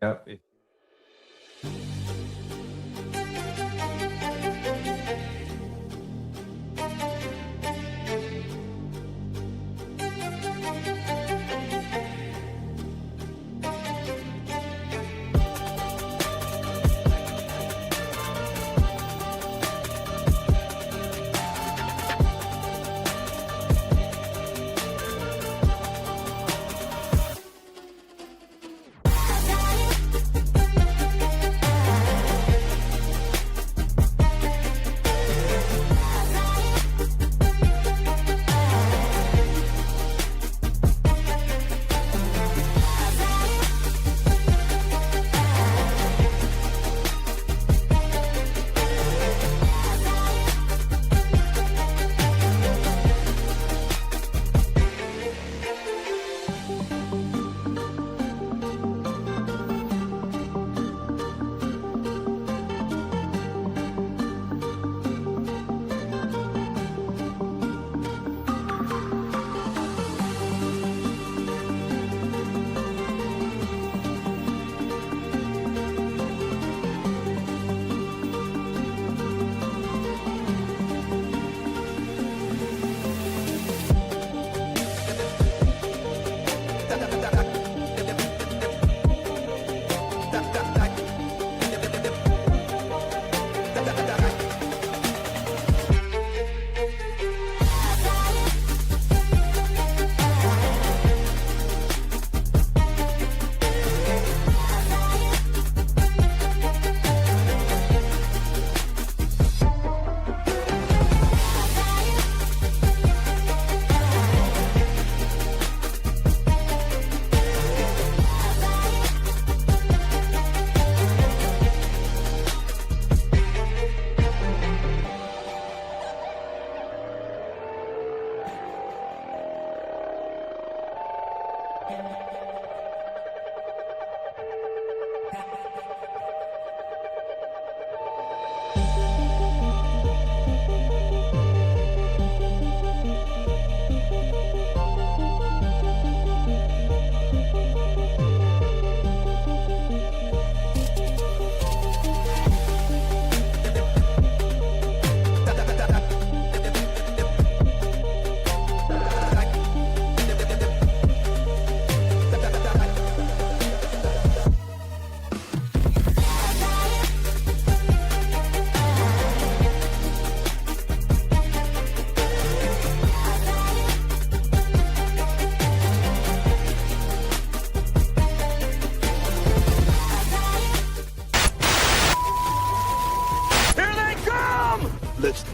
Yep.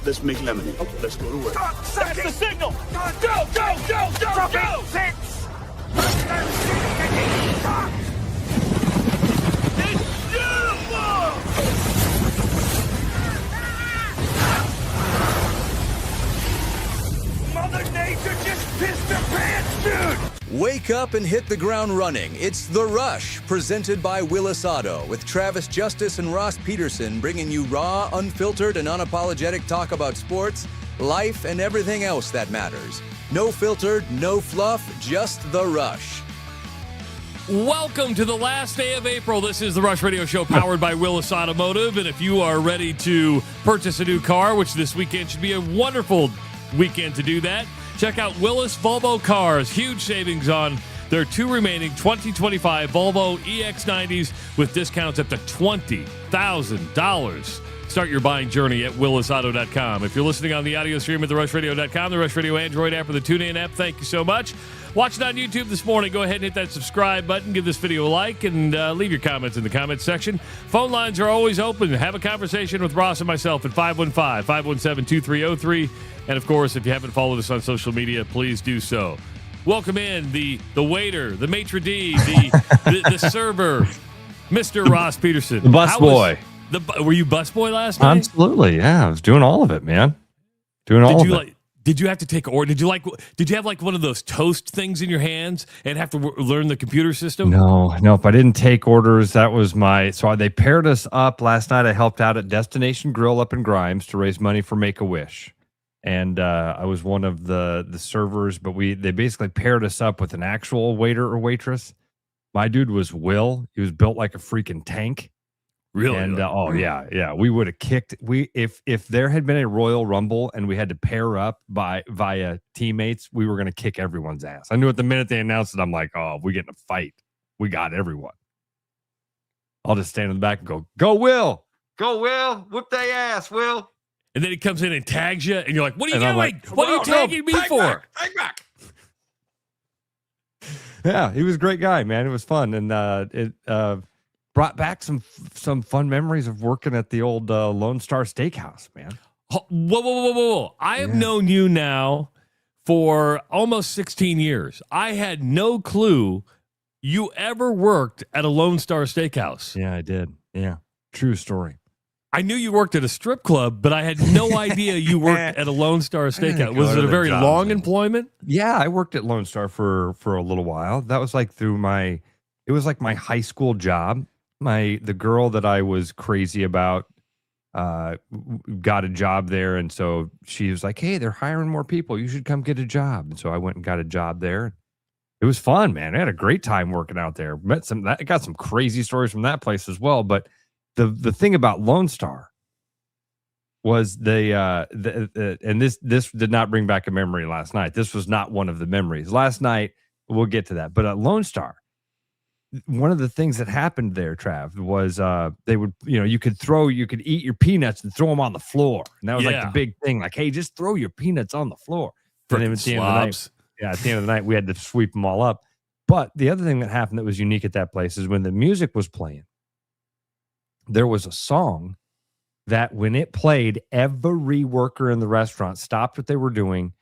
Let's make lemonade. Okay. Let's go to work. That's the signal! Go, go, go, go, go! Six! It's beautiful! Mother Nature just pissed her pants, dude! Wake up and hit the ground running. It's The Rush, presented by Willis Auto, with Travis Justice and Ross Peterson bringing you raw, unfiltered, and unapologetic talk about sports, life, and everything else that matters. No filtered, no fluff, just The Rush. Welcome to the last day of April. This is the Rush Radio Show powered by Willis Automotive. And if you are ready to purchase a new car, which this weekend should be a wonderful weekend to do that, check out Willis Volvo Cars. Huge savings on their two remaining 2025 Volvo EX90s with discounts up to $20,000. Start your buying journey at willisauto.com. If you're listening on the audio stream at therushradio.com, the Rush Radio Android app, or the TuneIn app, thank you so much. Watching on YouTube this morning, go ahead and hit that subscribe button, give this video a like, and leave your comments in the comments section. Phone lines are always open. Have a conversation with Ross and myself at 515-517-2303. And, of course, if you haven't followed us on social media, please do so. Welcome in the waiter, the maitre d', the server, Mr. Ross Peterson. The busboy. Were you busboy last night? Absolutely, yeah. I was doing all of it, man. Doing all of it. Did you have to take order? Did you have like one of those toast things in your hands and have to learn the computer system? No. If I didn't take orders, that was so they paired us up last night. I helped out at Destination Grill up in Grimes to raise money for Make-A-Wish. And I was one of the servers, but they basically paired us up with an actual waiter or waitress. My dude was Will. He was built like a freaking tank. Really? And yeah, we would have kicked. If there had been a Royal Rumble and we had to pair up via teammates, we were going to kick everyone's ass. I knew at the minute they announced it, I'm like, oh, if we get in a fight, we got everyone. I'll just stand in the back and go, Will, whip their ass, Will. And then he comes in and tags you, and you're like, what are you And I'm doing? like, What are you tagging me for? Take back. Yeah, he was a great guy, man. It was fun, and it brought back some fun memories of working at the old Lone Star Steakhouse, man. Whoa. I have known you now for almost 16 years. I had no clue you ever worked at a Lone Star Steakhouse. Yeah, I did. Yeah, true story. I knew you worked at a strip club, but I had no idea you worked at a Lone Star Steakhouse. Was it a very long employment? Yeah, I worked at Lone Star for a little while. That was like it was like my high school job. The girl that I was crazy about got a job there, and so she was like, "Hey, they're hiring more people. You should come get a job." And so I went and got a job there. It was fun, man. I had a great time working out there. I got some crazy stories from that place as well. But the thing about Lone Star was and this did not bring back a memory last night. This was not one of the memories. Last night, we'll get to that. But at Lone Star, one of the things that happened there, Trav, was they would, you could eat your peanuts and throw them on the floor. And that was like the big thing. Like, hey, just throw your peanuts on the floor. And then at the end of the night, we had to sweep them all up. But the other thing that happened that was unique at that place is when the music was playing, there was a song that when it played, every worker in the restaurant stopped what they were doing,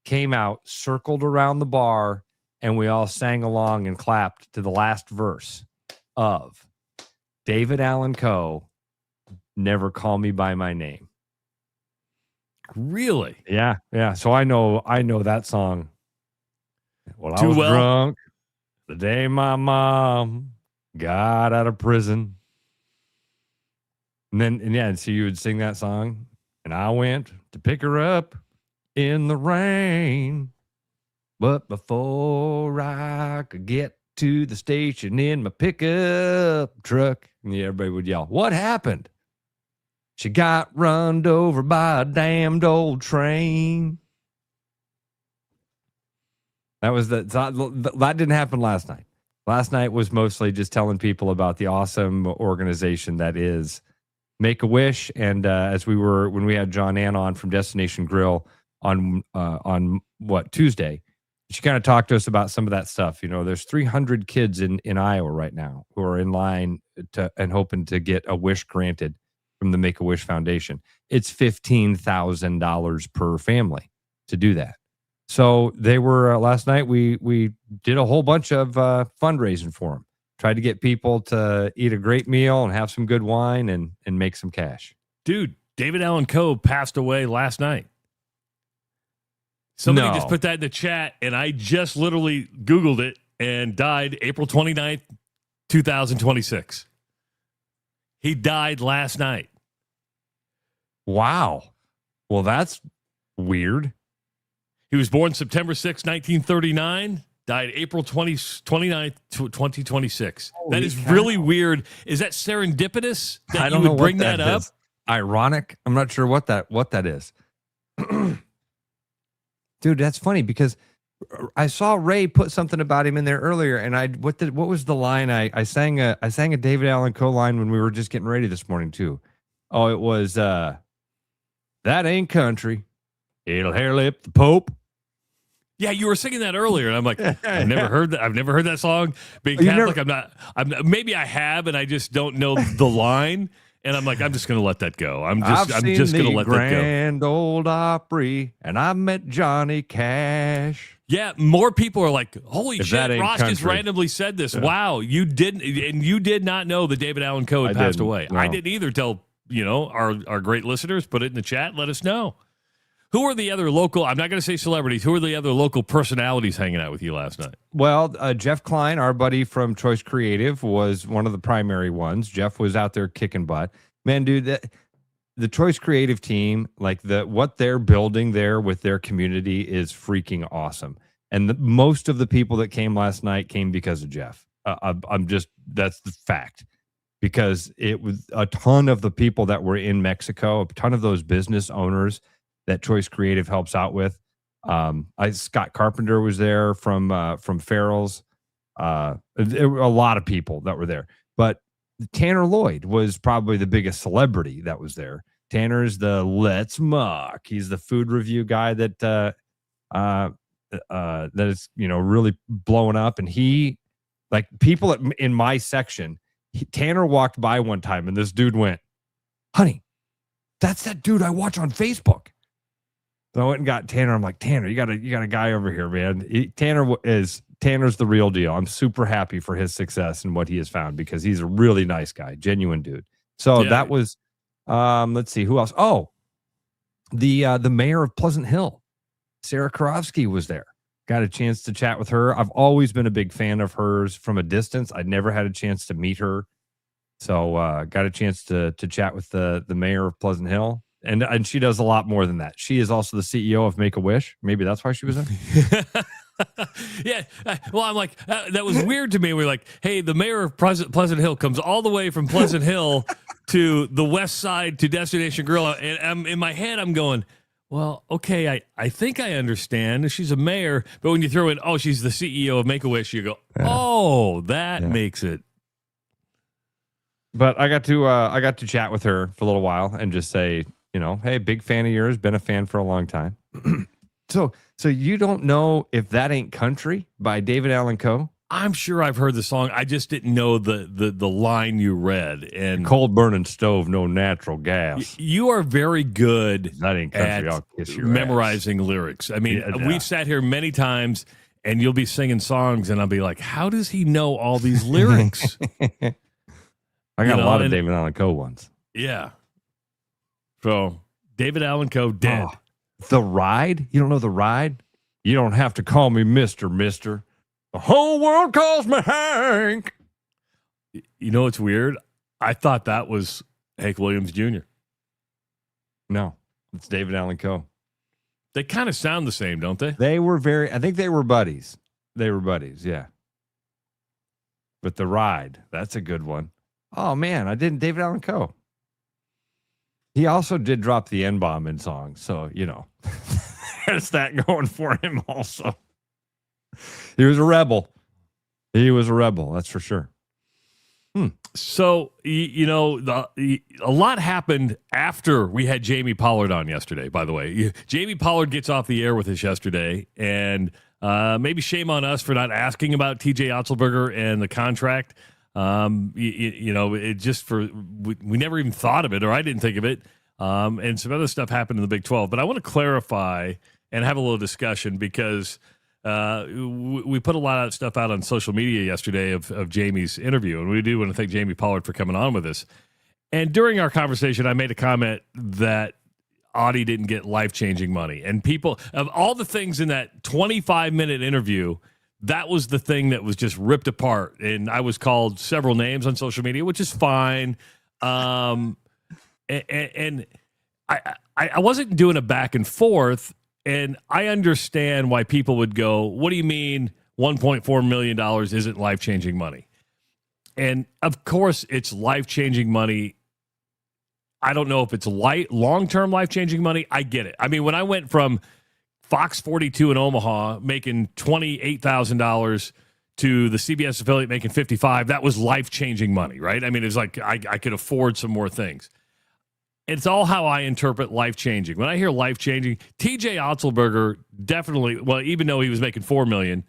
came out, circled around the bar, and we all sang along and clapped to the last verse of David Allen Coe, Never Call Me By My Name. Really? Yeah. So I know that song. Well, I was well. drunk the day my mom got out of prison. And so you would sing that song, and I went to pick her up in the rain. But before I could get to the station in my pickup truck, and everybody would yell, "What happened?" She got run over by a damned old train. That didn't happen last night. Last night was mostly just telling people about the awesome organization that is Make-A-Wish. And when we had John Ann on from Destination Grill on Tuesday, she kind of talked to us about some of that stuff. There's 300 kids in Iowa right now who are in line and hoping to get a wish granted from the Make-A-Wish Foundation. It's $15,000 per family to do that. So they were last night. We did a whole bunch of fundraising for them. Tried to get people to eat a great meal and have some good wine and make some cash. Dude, David Allen Coe passed away last night. Somebody just put that in the chat, and I just literally Googled it, and died April 29th, 2026. He died last night. Wow. Well, that's weird. He was born September 6, 1939. Died April 29th, 2026. That is really weird. Is that serendipitous that you would bring that up? Ironic. I'm not sure what that is. Dude, that's funny because I saw Ray put something about him in there earlier, and what was the line? I sang a David Allen Coe line when we were just getting ready this morning too. Oh, it was that ain't country. It'll hair lip the Pope. Yeah, you were singing that earlier, and I'm like, I've never heard that. I've never heard that song. Being Catholic, I'm not. Maybe I have, and I just don't know the line. And I'm like, I'm just going to let that go. I'm just going to let that go. Grand Ole Opry, and I met Johnny Cash. Yeah, more people are like, holy If shit, Ross just randomly said this. Yeah. Wow, you did not know that David Allen Coe had passed away. No. I didn't either till, our great listeners put it in the chat. Let us know. Who are the other local, I'm not going to say celebrities, who are the other local personalities hanging out with you last night? Well, Jeff Klein, our buddy from Choice Creative, was one of the primary ones. Jeff was out there kicking butt. Man, dude, the Choice Creative team, like what they're building there with their community is freaking awesome. And most of the people that came last night came because of Jeff. I'm just, that's the fact, because it was a ton of the people that were in Mexico, a ton of those business owners that Choice Creative helps out with. Scott Carpenter was there from Farrell's. There were a lot of people that were there, but Tanner Lloyd was probably the biggest celebrity that was there. Tanner's the Let's Mock. He's the food review guy that is, really blowing up. And he, like, people in my section, Tanner walked by one time and this dude went, "Honey, that's that dude I watch on Facebook." So I went and got Tanner. I'm like, "Tanner, you got a guy over here, man." Tanner's the real deal. I'm super happy for his success and what he has found, because he's a really nice guy, genuine dude. So that was, let's see, who else? Oh, the mayor of Pleasant Hill, Sarah Karofsky, was there. Got a chance to chat with her. I've always been a big fan of hers from a distance. I'd never had a chance to meet her. So got a chance to chat with the mayor of Pleasant Hill. And she does a lot more than that. She is also the CEO of Make-A-Wish. Maybe that's why she was there. Yeah. Well, I'm like, that was weird to me. We're like, hey, the mayor of Pleasant Hill comes all the way from Pleasant Hill to the west side to Destination Grill. And I'm, in my head, I'm going, well, okay, I think I understand. She's a mayor. But when you throw in, oh, she's the CEO of Make-A-Wish, you go, oh, that makes it. But I got to chat with her for a little while and just say, hey, big fan of yours, been a fan for a long time. So you don't know If That Ain't Country by David Allen Coe? I'm sure I've heard the song. I just didn't know the line you read. And cold burning stove, no natural gas. You are very good That ain't country, at I'll kiss your memorizing lyrics. I mean, we've sat here many times and you'll be singing songs and I'll be like, how does he know all these lyrics? I got a lot of David Allen Coe ones. Yeah. So David Allen Coe, dead. Oh, The Ride? You don't know The Ride? You don't have to call me Mister. The whole world calls me Hank. You know what's weird? I thought that was Hank Williams Jr. No, it's David Allen Coe. They kind of sound the same, don't they? I think they were buddies. Yeah. But The Ride, that's a good one. Oh, man, David Allen Coe. He also did drop the N-bomb in songs, so, there's that going for him also. He was a rebel. That's for sure. So, a lot happened after we had Jamie Pollard on yesterday, by the way. Jamie Pollard gets off the air with us yesterday, and maybe shame on us for not asking about TJ Otzelberger and the contract. It just we never even thought of it, or I didn't think of it. And some other stuff happened in the Big 12, but I want to clarify and have a little discussion because we put a lot of stuff out on social media yesterday of Jamie's interview, and we do want to thank Jamie Pollard for coming on with us. And during our conversation, I made a comment that Audie didn't get life-changing money, and people, of all the things in that 25-minute interview, that was the thing that was just ripped apart. And I was called several names on social media, which is fine. And I wasn't doing a back and forth. And I understand why people would go, what do you mean $1.4 million isn't life-changing money? And of course it's life-changing money. I don't know if it's long-term life-changing money. I get it. I mean, when I went from Fox 42 in Omaha making $28,000 to the CBS affiliate making $55,000, that was life-changing money, right? I mean, it's like I could afford some more things. It's all how I interpret life-changing. When I hear life-changing, TJ Otzelberger definitely, well, even though he was making $4 million,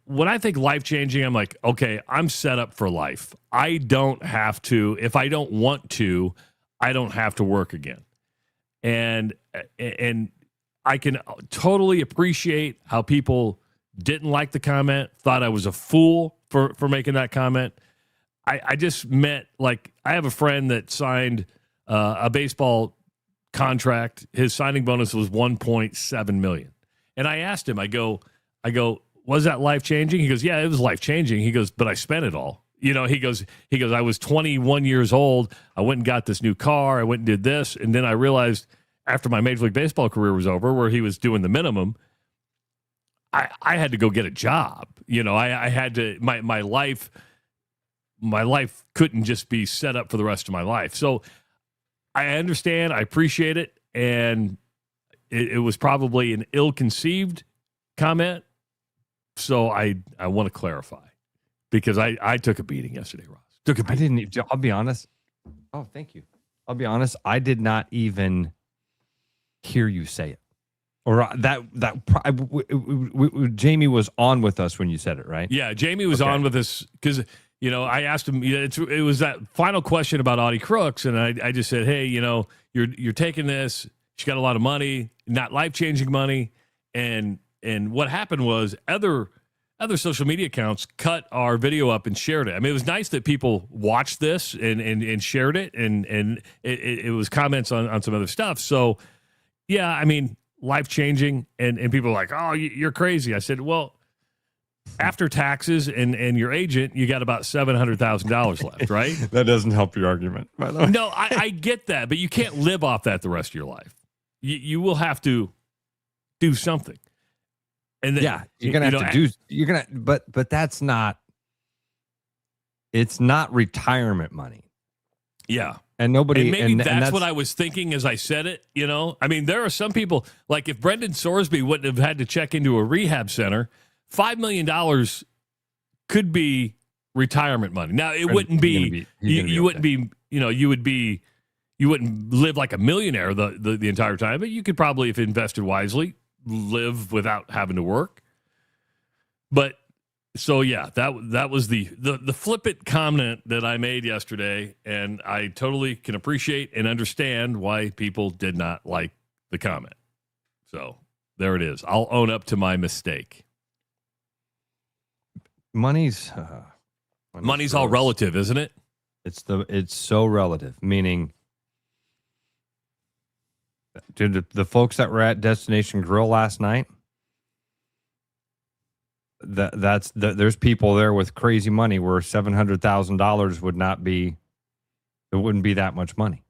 when I think life-changing, I'm like, okay, I'm set up for life. I don't have to, if I don't want to, I don't have to work again. And I can totally appreciate how people didn't like the comment, thought I was a fool for making that comment. I just meant, like, I have a friend that signed a baseball contract. His signing bonus was $1.7 million. And I asked him, I go, was that life-changing? He goes, yeah, it was life-changing. He goes, but I spent it all. He goes, I was 21 years old. I went and got this new car. I went and did this. And then I realized after my Major League Baseball career was over, where he was doing the minimum, I had to go get a job. I had to, my life couldn't just be set up for the rest of my life. So I understand, I appreciate it. And it was probably an ill-conceived comment. So I want to clarify because I took a beating yesterday, Ross. Took a beating. I'll be honest. Oh, thank you. I'll be honest. I did not even hear you say it. Or Jamie was on with us when you said it, right? Yeah, Jamie was on with us because, I asked him, it was that final question about Audie Crooks. And I just said, hey, you're taking this. She's got a lot of money, not life-changing money. And what happened was other social media accounts cut our video up and shared it. I mean, it was nice that people watched this and shared it, and it was comments on some other stuff. So, yeah, I mean, life-changing, and people are like, oh, you're crazy. I said, well, after taxes and your agent, you got about $700,000 left, right? That doesn't help your argument, by the way. No, I get that, but you can't live off that the rest of your life. You will have to do something. And then, you're gonna have to do. You're gonna, but that's not. It's not retirement money. Yeah, and nobody. And maybe that's and what I was thinking as I said it. I mean, there are some people like if Brendan Sorsby wouldn't have had to check into a rehab center, $5 million could be retirement money. Now it wouldn't be. You wouldn't be. You would be. You wouldn't live like a millionaire the entire time, but you could probably, if invested wisely, live without having to work. But so yeah, that was the flippant comment that I made yesterday, and I totally can appreciate and understand why people did not like the comment. So there it is. I'll own up to my mistake. Money's all relative, isn't it? It's so relative, meaning, dude, the folks that were at Destination Grill last night, there's people there with crazy money where $700,000 would not be, it wouldn't be that much money.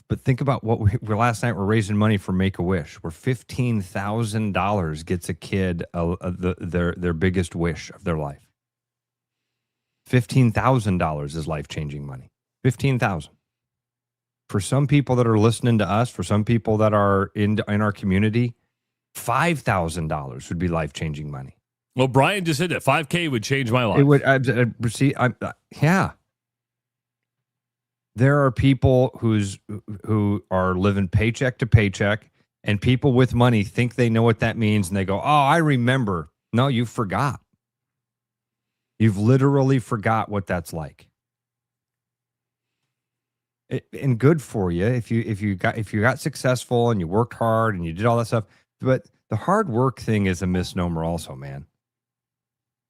But think about what we last night. We're raising money for Make-A-Wish, where $15,000 gets a kid their biggest wish of their life. $15,000 is life-changing money. $15,000. For some people that are listening to us, for some people that are in our community, $5,000 would be life-changing money. Well, Brian just said that $5K would change my life. It would. Yeah. There are people who are living paycheck to paycheck, and people with money think they know what that means, and they go, "Oh, I remember." No, you forgot. You've literally forgot what that's like. And good for you if you got successful and you worked hard and you did all that stuff. But the hard work thing is a misnomer also, man.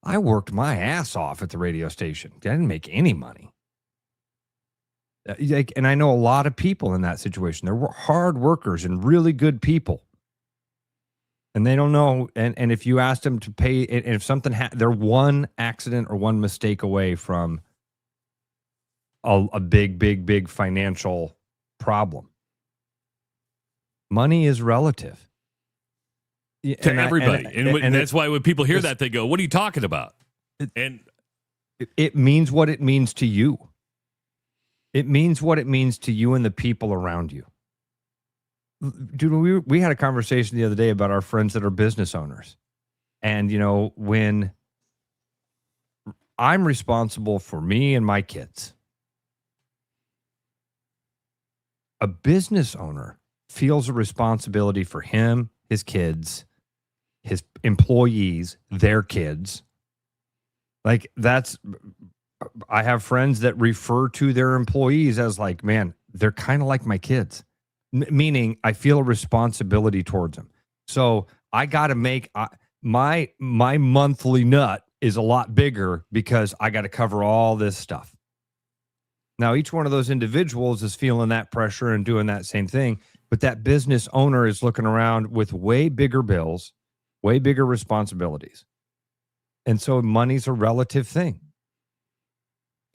I worked my ass off at the radio station. I didn't make any money. And I know a lot of people in that situation. They're hard workers and really good people. And they don't know. And if you ask them to pay, and if something they're one accident or one mistake away from a big financial problem. Money is relative to everybody. And that's why when people hear that, they go, "What are you talking about?" And it means what it means to you. It means what it means to you and the people around you. Dude, we had a conversation the other day about our friends that are business owners. And, when I'm responsible for me and my kids, a business owner feels a responsibility for him, his kids, his employees, their kids. Like I have friends that refer to their employees as like, man, they're kind of like my kids, meaning I feel a responsibility towards them. So I got to make my monthly nut is a lot bigger because I got to cover all this stuff. Now, each one of those individuals is feeling that pressure and doing that same thing, but that business owner is looking around with way bigger bills, way bigger responsibilities. And so money's a relative thing.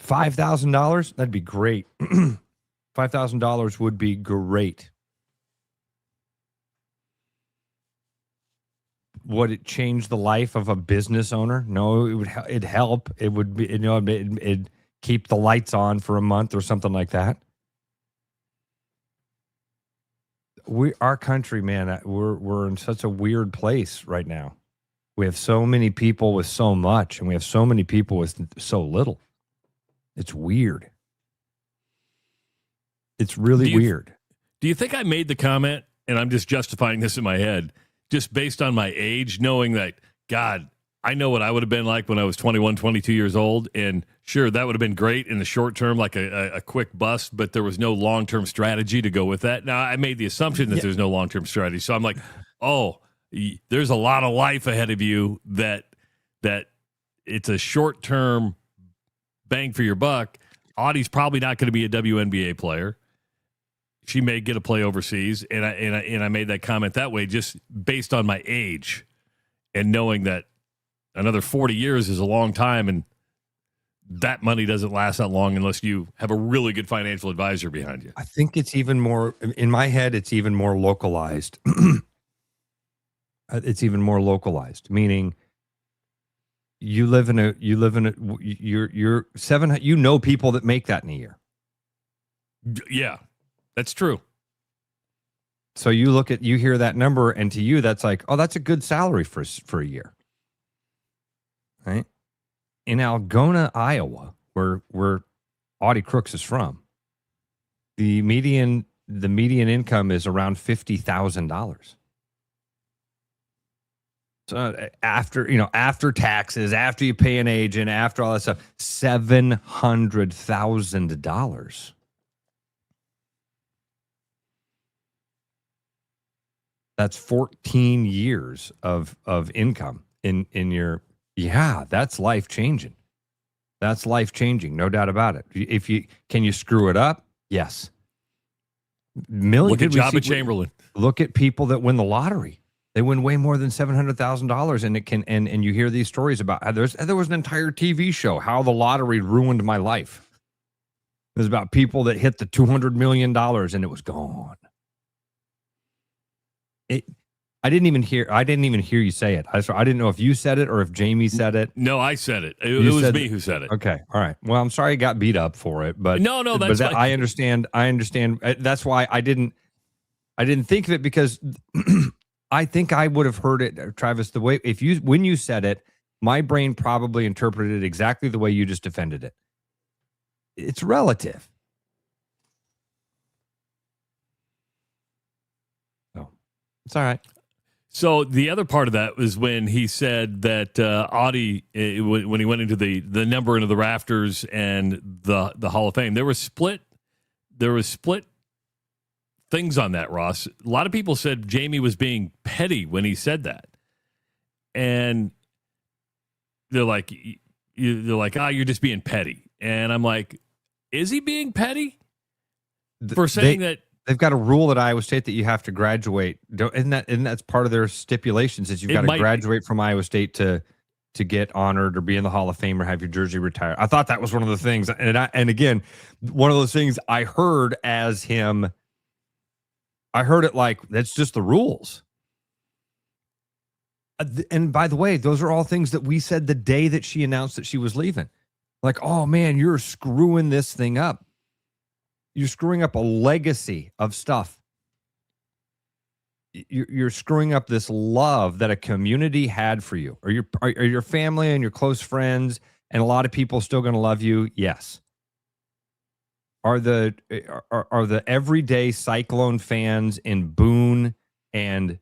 $5,000, that'd be great. $5,000 would be great. would it change the life of a business owner? No, it'd help. It would be, it'd keep the lights on for a month or something like that. Our country, man, we're in such a weird place right now. We have so many people with so much, and we have so many people with so little. It's weird. It's really weird. Do you think I made the comment, and I'm just justifying this in my head, just based on my age, knowing that, God, I know what I would have been like when I was 21, 22 years old, and sure, that would have been great in the short term, like a quick bust, but there was no long-term strategy to go with that. Now, I made the assumption that there's no long-term strategy, so I'm like, oh, there's a lot of life ahead of you that it's a short-term bang for your buck. Audie's probably not going to be a WNBA player. She may get a play overseas, and I made that comment that way just based on my age and knowing that another 40 years is a long time, and that money doesn't last that long unless you have a really good financial advisor behind you. I think it's even more, in my head, it's even more localized. It's even more localized, meaning you're 700, you know people that make that in a year. Yeah, that's true. So you hear that number, and to you, that's like, oh, that's a good salary for a year. Right? In Algona, Iowa, where Audie Crooks is from, the median income is around $50,000. So after taxes, after you pay an agent, after all that stuff, $700,000. That's 14 years of income in your. Yeah, that's life changing. That's life changing, no doubt about it. Can you screw it up? Yes. Look at Jabba Chamberlain. Look at people that win the lottery. They win way more than $700,000, and it can. And you hear these stories about how there was an entire TV show, how the lottery ruined my life. It was about people that hit the $200 million and it was gone. I didn't even hear you say it. I didn't know if you said it or if Jamie said it. No, I said it. It was me who said it. Okay, all right. Well, I'm sorry I got beat up for it, but no, that's fine. I understand. That's why I didn't think of it, because I think I would have heard it, Travis, the way when you said it, my brain probably interpreted it exactly the way you just defended it. It's relative. So it's all right. So the other part of that was when he said that Audie, when he went into the number into the rafters and the Hall of Fame, there was split things on that, Ross. A lot of people said Jamie was being petty when he said that, and they're like, you're just being petty, and I'm like, is he being petty for saying that? They've got a rule at Iowa State that you have to graduate. Isn't that's part of their stipulations, is you've got to graduate from Iowa State to get honored or be in the Hall of Fame or have your jersey retired. I thought that was one of the things. And again, one of those things I heard as him. I heard it like, that's just the rules. And by the way, those are all things that we said the day that she announced that she was leaving. Like, oh man, you're screwing this thing up. You're screwing up a legacy of stuff. You're screwing up this love that a community had for you, or your family and your close friends, and a lot of people still going to love you. Yes. Are the everyday Cyclone fans in Boone and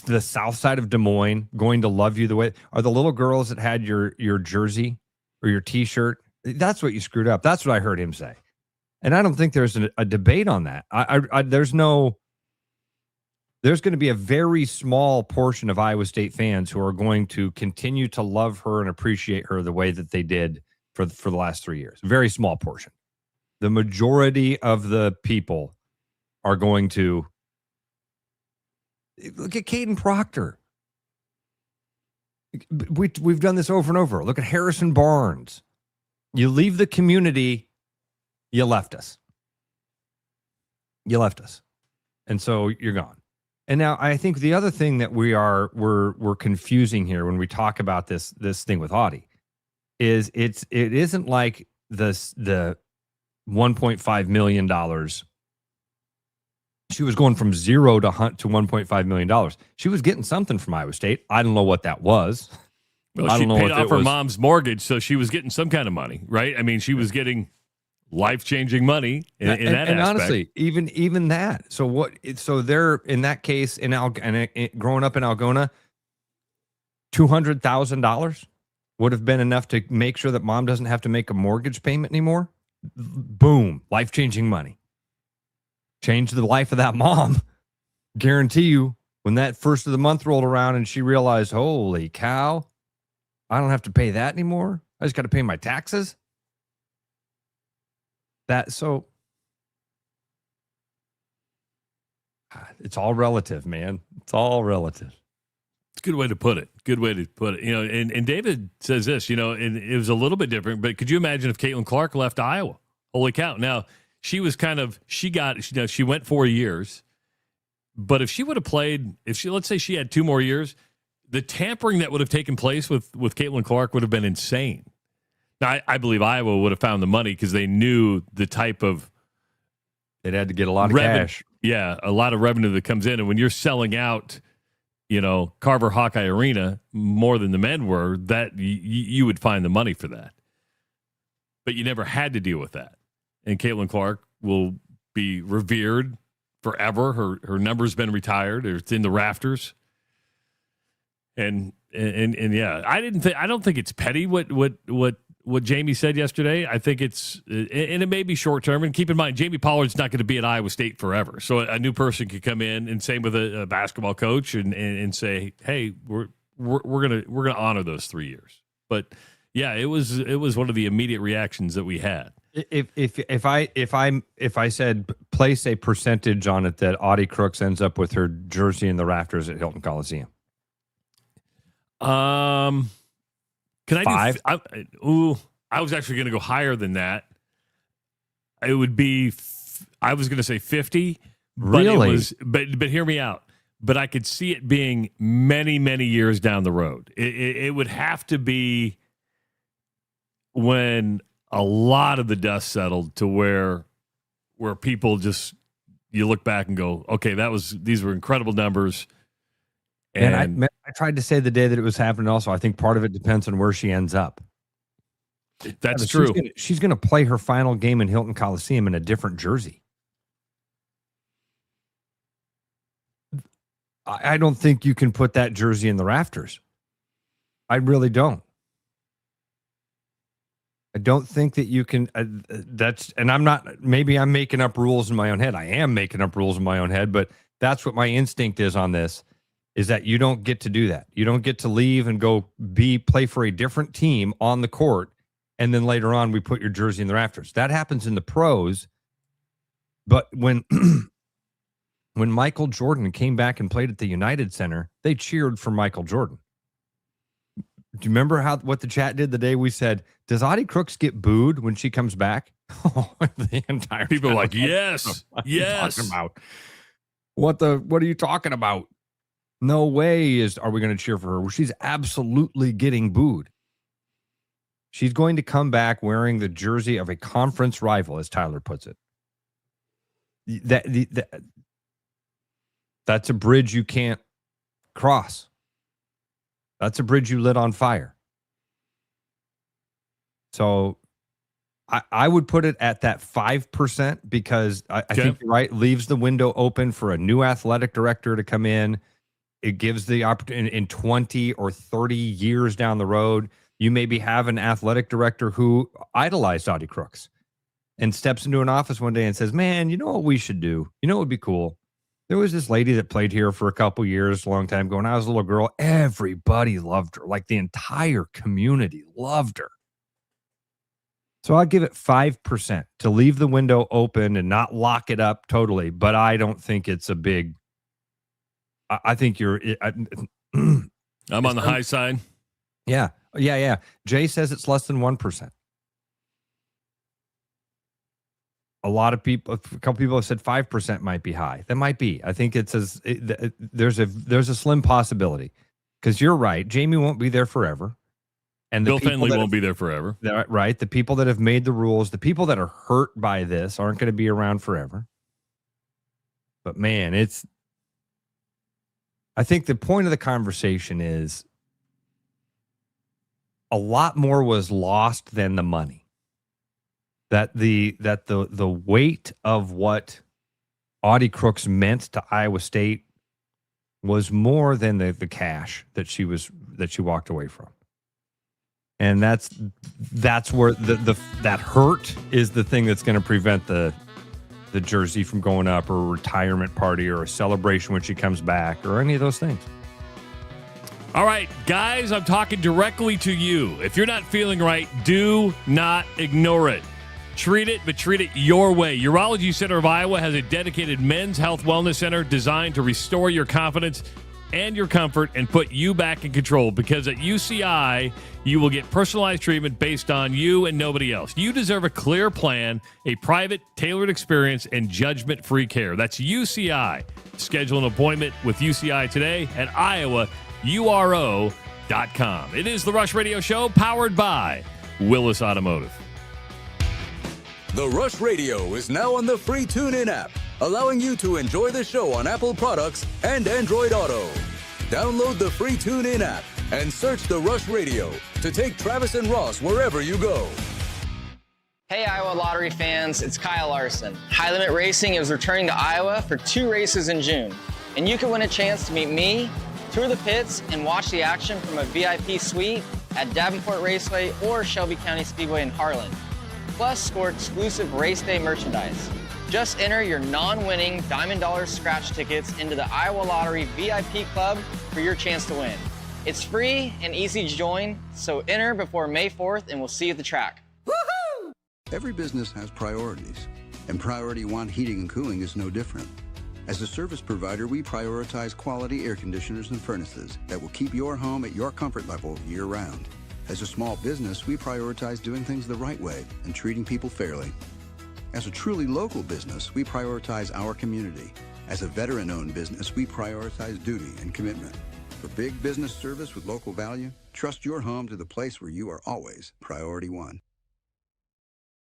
the south side of Des Moines going to love you the way? Are the little girls that had your jersey or your T-shirt? That's what you screwed up. That's what I heard him say. And I don't think there's a debate on that. There's going to be a very small portion of Iowa State fans who are going to continue to love her and appreciate her the way that they did for the last 3 years. Very small portion. The majority of the people are going to look at Caden Proctor. We've done this over and over. Look at Harrison Barnes. You leave the community. You left us. And so you're gone. And now I think the other thing that we're confusing here when we talk about this thing with Audi is it isn't like the $1.5 million. She was going from zero to $1.5 million. She was getting something from Iowa State. I don't know what that was. Well, she paid off her mom's mortgage, so she was getting some kind of money, right? I mean, she was getting life-changing money in that aspect. And honestly, even that. So what? So they're in that case growing up in Algona, $200,000 would have been enough to make sure that mom doesn't have to make a mortgage payment anymore. Boom, life-changing money. Change the life of that mom. Guarantee you, when that first of the month rolled around and she realized, holy cow, I don't have to pay that anymore. I just got to pay my taxes. It's all relative, man. It's all relative. It's a good way to put it. You know, and David says this, you know, and it was a little bit different, but could you imagine if Caitlin Clark left Iowa? Holy cow. Now, she went 4 years, but if she would have played, let's say she had 2 more years, the tampering that would have taken place with Caitlin Clark would have been insane. Now, I believe Iowa would have found the money because they knew the type of they'd had to get a lot of cash. Yeah, a lot of revenue that comes in. And when you're selling out, you know, Carver Hawkeye Arena more than the men were, that you would find the money for that. But you never had to deal with that. And Caitlin Clark will be revered forever. Her number's been retired. It's in the rafters. And yeah, I don't think it's petty what Jamie said yesterday. I think and it may be short term. And keep in mind, Jamie Pollard's not going to be at Iowa State forever. So a new person could come in, and same with a basketball coach, and say, hey, we're gonna honor those 3 years. But yeah, it was one of the immediate reactions that we had. If I said place a percentage on it that Audie Crooks ends up with her jersey in the rafters at Hilton Coliseum. Can 5? I was actually going to go higher than that. It would be, I was going to say 50. Really? But hear me out. But I could see it being many, many years down the road. It would have to be when a lot of the dust settled to where people just, you look back and go, okay, these were incredible numbers. And I tried to say the day that it was happening also, I think part of it depends on where she ends up. That's true. She's going to play her final game in Hilton Coliseum in a different jersey. I don't think you can put that jersey in the rafters. I really don't. I don't think that you can. And maybe I'm making up rules in my own head. I am making up rules in my own head, but that's what my instinct is on this, is that you don't get to do that. You don't get to leave and go play for a different team on the court, and then later on we put your jersey in the rafters. That happens in the pros, but when Michael Jordan came back and played at the United Center, they cheered for Michael Jordan. Do you remember what the chat did the day we said, does Audie Crooks get booed when she comes back? The entire people are like, yes, yes. What are you talking about? No way are we going to cheer for her. She's absolutely getting booed. She's going to come back wearing the jersey of a conference rival, as Tyler puts it. That's a bridge you can't cross. That's a bridge you lit on fire. So I would put it at that 5% because I think you're right. Leaves the window open for a new athletic director to come in. It gives the opportunity in 20 or 30 years down the road. You maybe have an athletic director who idolized Audie Crooks and steps into an office one day and says, man, you know what we should do? You know what would be cool? There was this lady that played here for a couple years, a long time ago. When I was a little girl, everybody loved her. Like the entire community loved her. So I'll give it 5% to leave the window open and not lock it up totally. But I don't think it's a big. I think you're. I'm on the high side. Yeah. Jay says it's less than 1%. A lot of people, a couple people have said 5% might be high. That might be. I think there's a slim possibility, because you're right. Jamie won't be there forever. And Bill Finley won't be there forever. Right. The people that have made the rules, the people that are hurt by this aren't going to be around forever. But man, I think the point of the conversation is a lot more was lost than the money. That the weight of what Audie Crooks meant to Iowa State was more than the cash that she walked away from. And that's where that hurt is the thing that's going to prevent the jersey from going up, or a retirement party, or a celebration when she comes back, or any of those things. All right, guys, I'm talking directly to you. If you're not feeling right, do not ignore it. Treat it, but treat it your way. Urology Center of Iowa has a dedicated men's health wellness center designed to restore your confidence and your comfort and put you back in control, because at UCI, you will get personalized treatment based on you and nobody else. You deserve a clear plan, a private, tailored experience, and judgment-free care. That's UCI. Schedule an appointment with UCI today at IowaURO.com. It is the Rush Radio Show, powered by Willis Automotive. The Rush Radio is now on the free TuneIn app, allowing you to enjoy the show on Apple products and Android Auto. Download the free TuneIn app and search The Rush Radio to take Travis and Ross wherever you go. Hey Iowa Lottery fans, it's Kyle Larson. High Limit Racing is returning to Iowa for 2 races in June, and you can win a chance to meet me, tour the pits, and watch the action from a VIP suite at Davenport Raceway or Shelby County Speedway in Harlan. Plus, score exclusive race day merchandise. Just enter your non-winning Diamond Dollars scratch tickets into the Iowa Lottery VIP Club for your chance to win. It's free and easy to join, so enter before May 4th and we'll see you at the track. Woohoo! Every business has priorities, and Priority One Heating and Cooling is no different. As a service provider, we prioritize quality air conditioners and furnaces that will keep your home at your comfort level year-round. As a small business, we prioritize doing things the right way and treating people fairly. As a truly local business, we prioritize our community. As a veteran-owned business, we prioritize duty and commitment. For big business service with local value, trust your home to the place where you are always Priority One.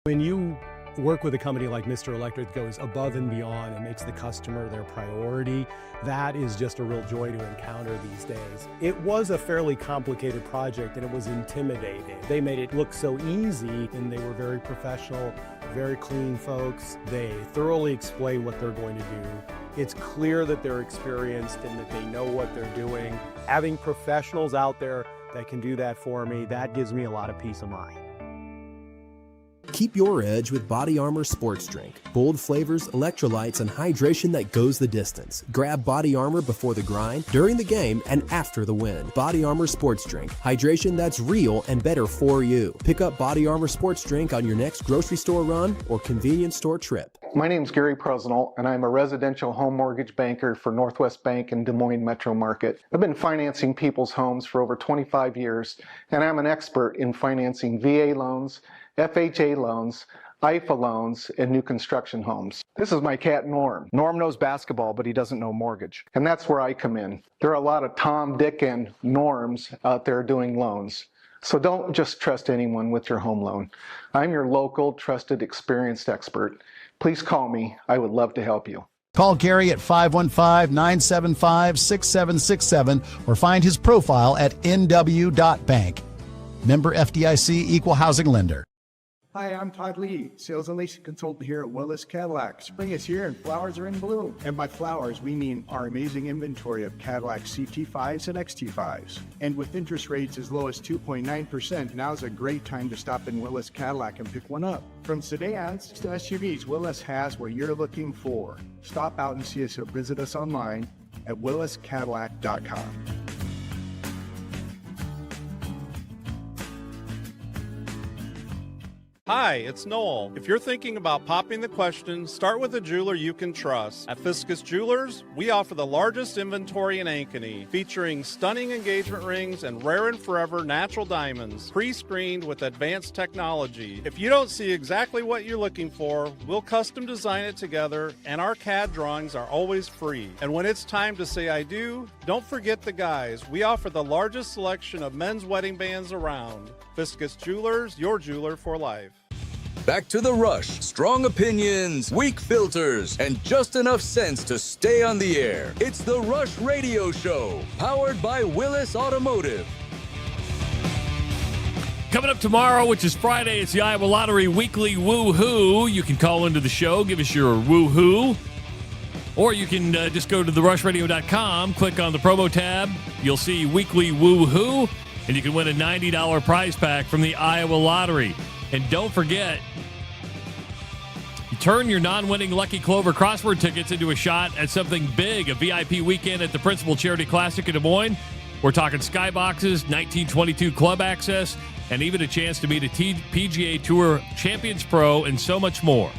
When you work with a company like Mr. Electric that goes above and beyond and makes the customer their priority, that is just a real joy to encounter these days. It was a fairly complicated project and it was intimidating. They made it look so easy, and they were very professional, very clean folks. They thoroughly explain what they're going to do. It's clear that they're experienced and that they know what they're doing. Having professionals out there that can do that for me, that gives me a lot of peace of mind. Keep your edge with Body Armor Sports Drink. Bold flavors, electrolytes, and hydration that goes the distance. Grab Body Armor before the grind, during the game, and after the win. Body Armor Sports Drink. Hydration that's real and better for you. Pick up Body Armor Sports Drink on your next grocery store run or convenience store trip. My name's Gary Presnell, and I'm a residential home mortgage banker for Northwest Bank in Des Moines Metro Market. I've been financing people's homes for over 25 years, and I'm an expert in financing VA loans, FHA loans, IFA loans, and new construction homes. This is my cat Norm. Norm knows basketball, but he doesn't know mortgage. And that's where I come in. There are a lot of Tom, Dick, and Norms out there doing loans. So don't just trust anyone with your home loan. I'm your local, trusted, experienced expert. Please call me. I would love to help you. Call Gary at 515-975-6767 or find his profile at nw.bank. Member FDIC, Equal Housing Lender. Hi, I'm Todd Lee, sales and leasing consultant here at Willis Cadillac. Spring is here and flowers are in bloom. And by flowers, we mean our amazing inventory of Cadillac CT5s and XT5s. And with interest rates as low as 2.9%, now's a great time to stop in Willis Cadillac and pick one up. From sedans to SUVs, Willis has what you're looking for. Stop out and see us or visit us online at williscadillac.com. Hi, it's Noel. If you're thinking about popping the question, start with a jeweler you can trust. At Fiscus Jewelers, we offer the largest inventory in Ankeny, featuring stunning engagement rings and rare and forever natural diamonds, pre-screened with advanced technology. If you don't see exactly what you're looking for, we'll custom design it together, and our CAD drawings are always free. And when it's time to say I do, don't forget the guys. We offer the largest selection of men's wedding bands around. Fiscus Jewelers, your jeweler for life. Back to the Rush. Strong opinions, weak filters, and just enough sense to stay on the air. It's the Rush Radio Show, powered by Willis Automotive. Coming up tomorrow, which is Friday, it's the Iowa Lottery Weekly Woo-Hoo. You can call into the show, give us your woo-hoo. Or you can just go to therushradio.com, click on the promo tab. You'll see Weekly Woo-Hoo, and you can win a $90 prize pack from the Iowa Lottery. And don't forget, you turn your non-winning Lucky Clover crossword tickets into a shot at something big, a VIP weekend at the Principal Charity Classic in Des Moines. We're talking skyboxes, 1922 club access, and even a chance to meet a PGA Tour Champions Pro and so much more.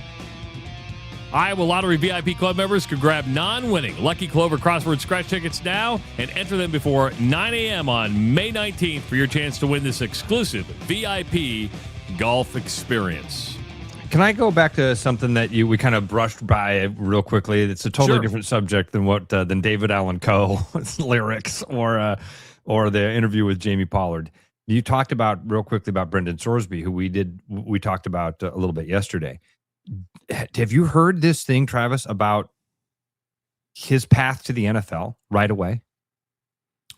Iowa Lottery VIP Club members can grab non-winning Lucky Clover crossword scratch tickets now and enter them before 9 a.m. on May 19th for your chance to win this exclusive VIP golf experience. Can I go back to something that we kind of brushed by real quickly? It's a totally different subject than David Allen Coe's lyrics or the interview with Jamie Pollard. You talked about real quickly about Brendan Sorsby, who we talked about a little bit yesterday. Have you heard this thing, Travis, about his path to the NFL right away?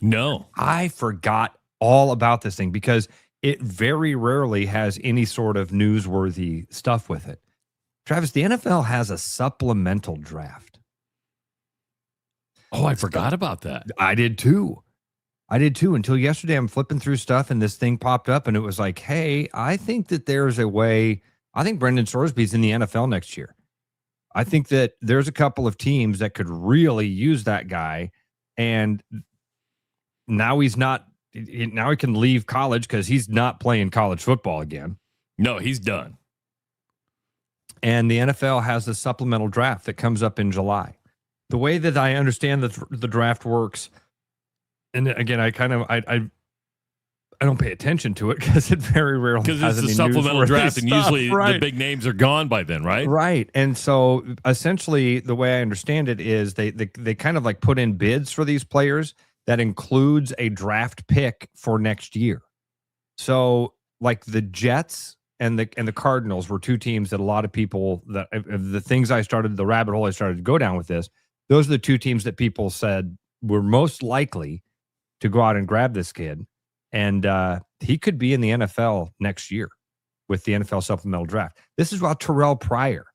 No. I forgot all about this thing because it very rarely has any sort of newsworthy stuff with it. Travis, the NFL has a supplemental draft. Oh, I forgot about that. I did too. Until yesterday, I'm flipping through stuff and this thing popped up and it was like, hey, I think that there's a way. I think Brendan Sorsby's in the NFL next year. I think that there's a couple of teams that could really use that guy. And now he's not. Now he can leave college because he's not playing college football again. No, he's done. And the NFL has a supplemental draft that comes up in July. The way that I understand the draft works, and again, I don't pay attention to it because it very rarely because has it's any a supplemental draft, stuff, and usually right. the big names are gone by then, right? Right. And so essentially, the way I understand it is they kind of like put in bids for these players. That includes a draft pick for next year. So like the Jets and the Cardinals were two teams that a lot of people that the rabbit hole I started to go down with this, those are the two teams that people said were most likely to go out and grab this kid. And he could be in the NFL next year with the NFL supplemental draft. This is about Terrell Pryor.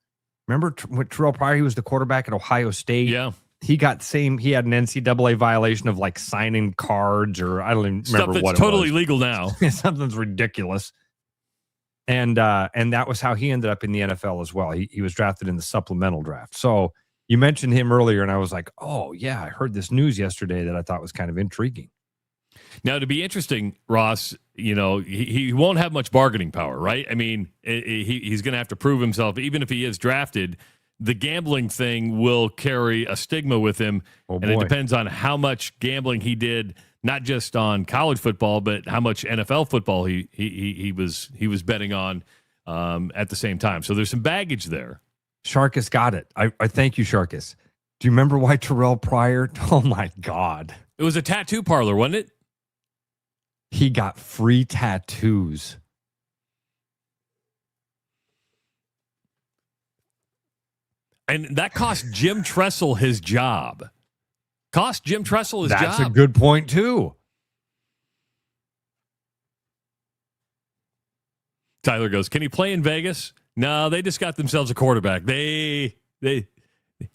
Remember Terrell Pryor? He was the quarterback at Ohio State. Yeah. He had an NCAA violation of like signing cards or I don't even remember what it was. Stuff that's totally legal now. Something's ridiculous. And that was how he ended up in the NFL as well. He was drafted in the supplemental draft. So you mentioned him earlier and I was like, oh yeah, I heard this news yesterday that I thought was kind of intriguing. Now, to be interesting, Ross, he won't have much bargaining power, right? I mean, he's going to have to prove himself, even if he is drafted. The gambling thing will carry a stigma with him, and it depends on how much gambling he did, not just on college football, but how much NFL football he was betting on at the same time. So there's some baggage there. Sharkus got it. I thank you, Sharkus. Do you remember why Terrell Pryor? Oh my God! It was a tattoo parlor, wasn't it? He got free tattoos. And that cost Jim Tressel his job. That's a good point, too. Tyler goes, can he play in Vegas? No, they just got themselves a quarterback. He may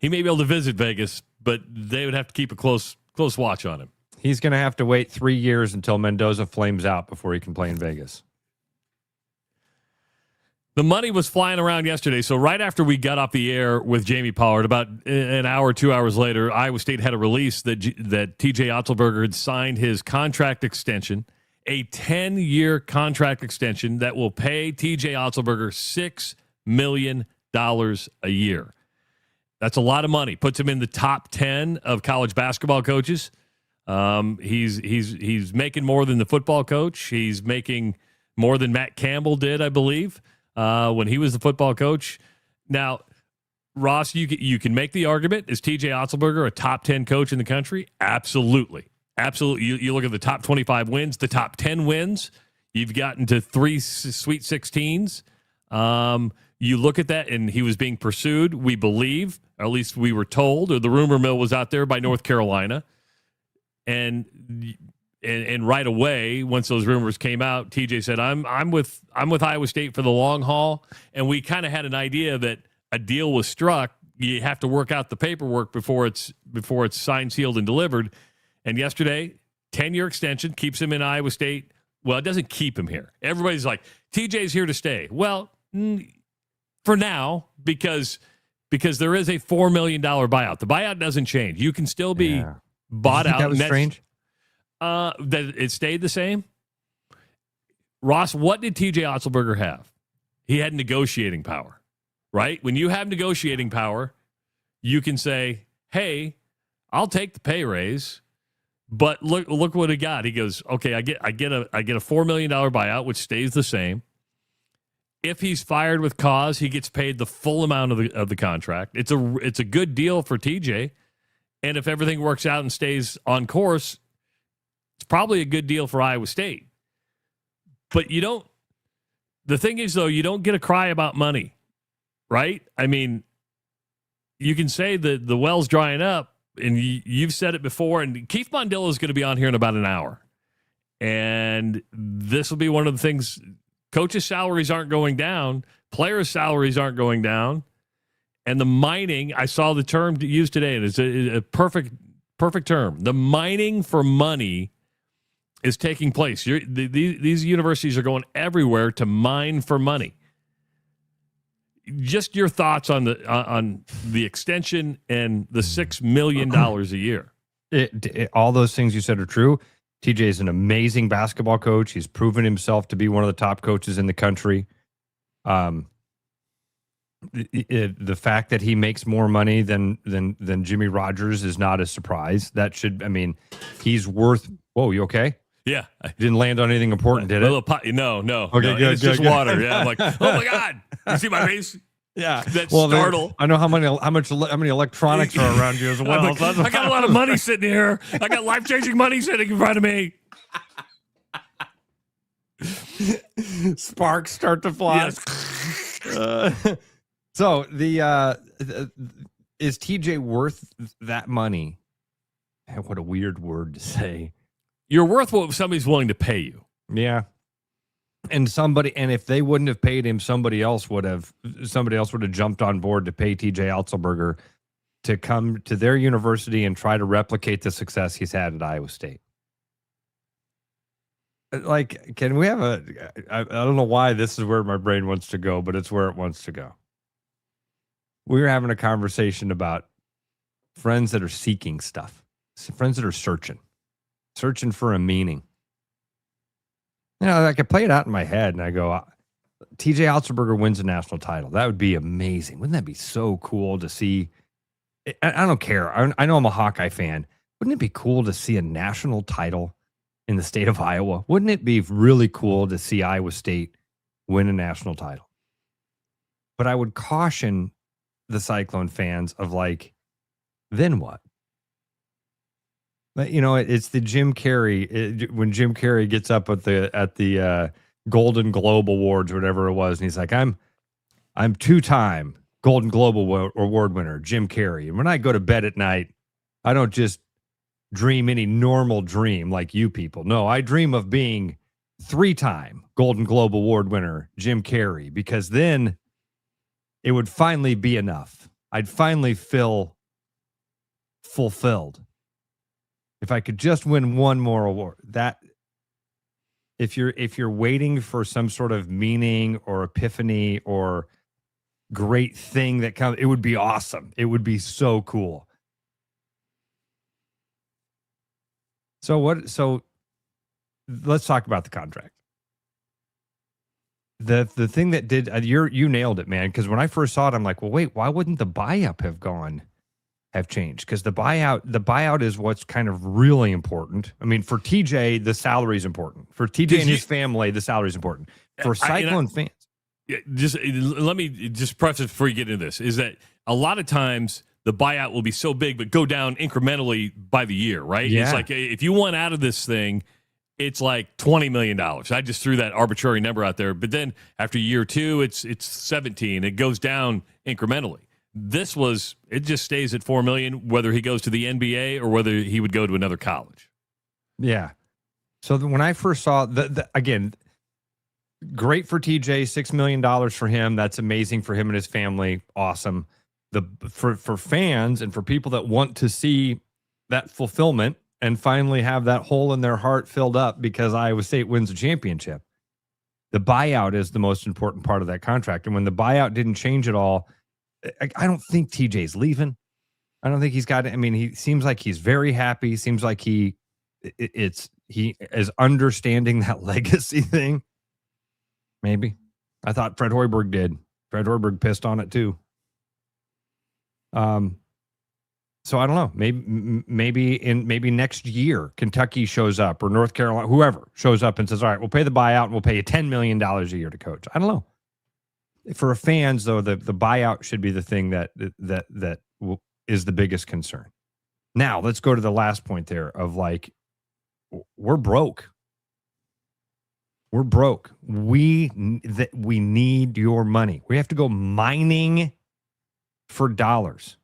be able to visit Vegas, but they would have to keep a close watch on him. He's going to have to wait 3 years until Mendoza flames out before he can play in Vegas. The money was flying around yesterday, so right after we got off the air with Jamie Pollard, about an hour, 2 hours later, Iowa State had a release that T.J. Otzelberger had signed his contract extension, a 10-year contract extension that will pay TJ Otzelberger $6 million a year. That's a lot of money. Puts him in the top 10 of college basketball coaches. He's making more than the football coach. He's making more than Matt Campbell did, I believe, when he was the football coach. Now, Ross, you can make the argument, is TJ Otzelberger a top 10 coach in the country? Absolutely. Absolutely. You look at the top 25 wins, the top 10 wins. You've gotten to 3 Sweet 16s. You look at that, and he was being pursued, we believe, or at least we were told, or the rumor mill was out there by North Carolina. And right away, once those rumors came out, TJ said, I'm with Iowa State for the long haul. And we kind of had an idea that a deal was struck. You have to work out the paperwork before it's signed, sealed, and delivered. And yesterday, 10-year extension keeps him in Iowa State. Well, it doesn't keep him here. Everybody's like, TJ's here to stay. Well, for now, because there is a $4 million buyout. The buyout doesn't change. You can still be bought out. That was strange. That it stayed the same. Ross, what did TJ Otzelberger have? He had negotiating power, right? When you have negotiating power, you can say, hey, I'll take the pay raise. But look what he got. He goes, okay, I get a $4 million buyout, which stays the same. If he's fired with cause, he gets paid the full amount of the contract. It's a good deal for TJ. And if everything works out and stays on course, it's probably a good deal for Iowa State. But the thing is, though, you don't get a cry about money, right? I mean, you can say that the well's drying up, and you've said it before, and Keith Mandelo is going to be on here in about an hour. And this will be one of the things. Coaches' salaries aren't going down. Players' salaries aren't going down. And the mining, I saw the term used today, and it's a perfect term. The mining for money is taking place. These universities are going everywhere to mine for money. Just your thoughts on the extension and the $6 million a year. All those things you said are true. TJ is an amazing basketball coach. He's proven himself to be one of the top coaches in the country. The fact that he makes more money than Jimmy Rogers is not a surprise. He's worth. Whoa, you okay? Yeah, didn't land on anything important, did it? No. Okay, no, good. It's just water. Yeah, I'm like, oh my god, you see my face? Yeah, that startle. I know how many electronics are around you as well. Like, I got a lot of money sitting here. I got life-changing money sitting in front of me. Sparks start to fly. Yes. So is TJ worth that money? What a weird word to say. You're worth what somebody's willing to pay you. Yeah. And if they wouldn't have paid him, somebody else would have jumped on board to pay TJ Otzelberger to come to their university and try to replicate the success he's had at Iowa State. Like, can we have I don't know why this is where my brain wants to go, but it's where it wants to go. We were having a conversation about friends that are seeking stuff, friends that are searching for a meaning. I could play it out in my head, and I go, TJ Otzelberger wins a national title. That would be amazing. Wouldn't that be so cool to see? I don't care. I know I'm a Hawkeye fan. Wouldn't it be cool to see a national title in the state of Iowa? Wouldn't it be really cool to see Iowa State win a national title? But I would caution the Cyclone fans of then what? It's the Jim Carrey when Jim Carrey gets up at the Golden Globe Awards or whatever it was, and he's like, I'm 2-time Golden Globe Award winner, Jim Carrey, and when I go to bed at night, I don't just dream any normal dream like you people. No, I dream of being 3-time Golden Globe Award winner, Jim Carrey, because then it would finally be enough. I'd finally feel fulfilled. If I could just win one more award, that if you're waiting for some sort of meaning or epiphany or great thing that comes, it would be awesome. It would be so cool. So let's talk about the contract. The thing that did you nailed it, man. Because when I first saw it, I'm like, well, wait, why wouldn't the buyout have changed? Because the buyout is what's kind of really important. I mean, for TJ, the salary is important. For TJ and his family, the salary is important. For Cyclone fans, let me just preface before you get into this: is that a lot of times the buyout will be so big, but go down incrementally by the year, right? Yeah. It's like if you want out of this thing, it's like $20 million. I just threw that arbitrary number out there. But then after year 2, it's 17. It goes down incrementally. It just stays at $4 million, whether he goes to the NBA or whether he would go to another college. Yeah. So when I first saw again, great for TJ, $6 million for him. That's amazing for him and his family. Awesome. For fans and for people that want to see that fulfillment and finally have that hole in their heart filled up because Iowa State wins a championship, the buyout is the most important part of that contract. And when the buyout didn't change at all, I don't think TJ's leaving. I don't think he's got it. I mean, he seems like he's very happy. Seems like he is understanding that legacy thing. Maybe. I thought Fred Hoiberg did. Fred Hoiberg pissed on it too. So I don't know. Maybe next year Kentucky shows up or North Carolina, whoever shows up and says, "All right, we'll pay the buyout and we'll pay you $10 million a year to coach." I don't know. For fans, though, the buyout should be the thing that is the biggest concern. Now let's go to the last point there of like, we're broke. We're broke. We need your money. We have to go mining for dollars.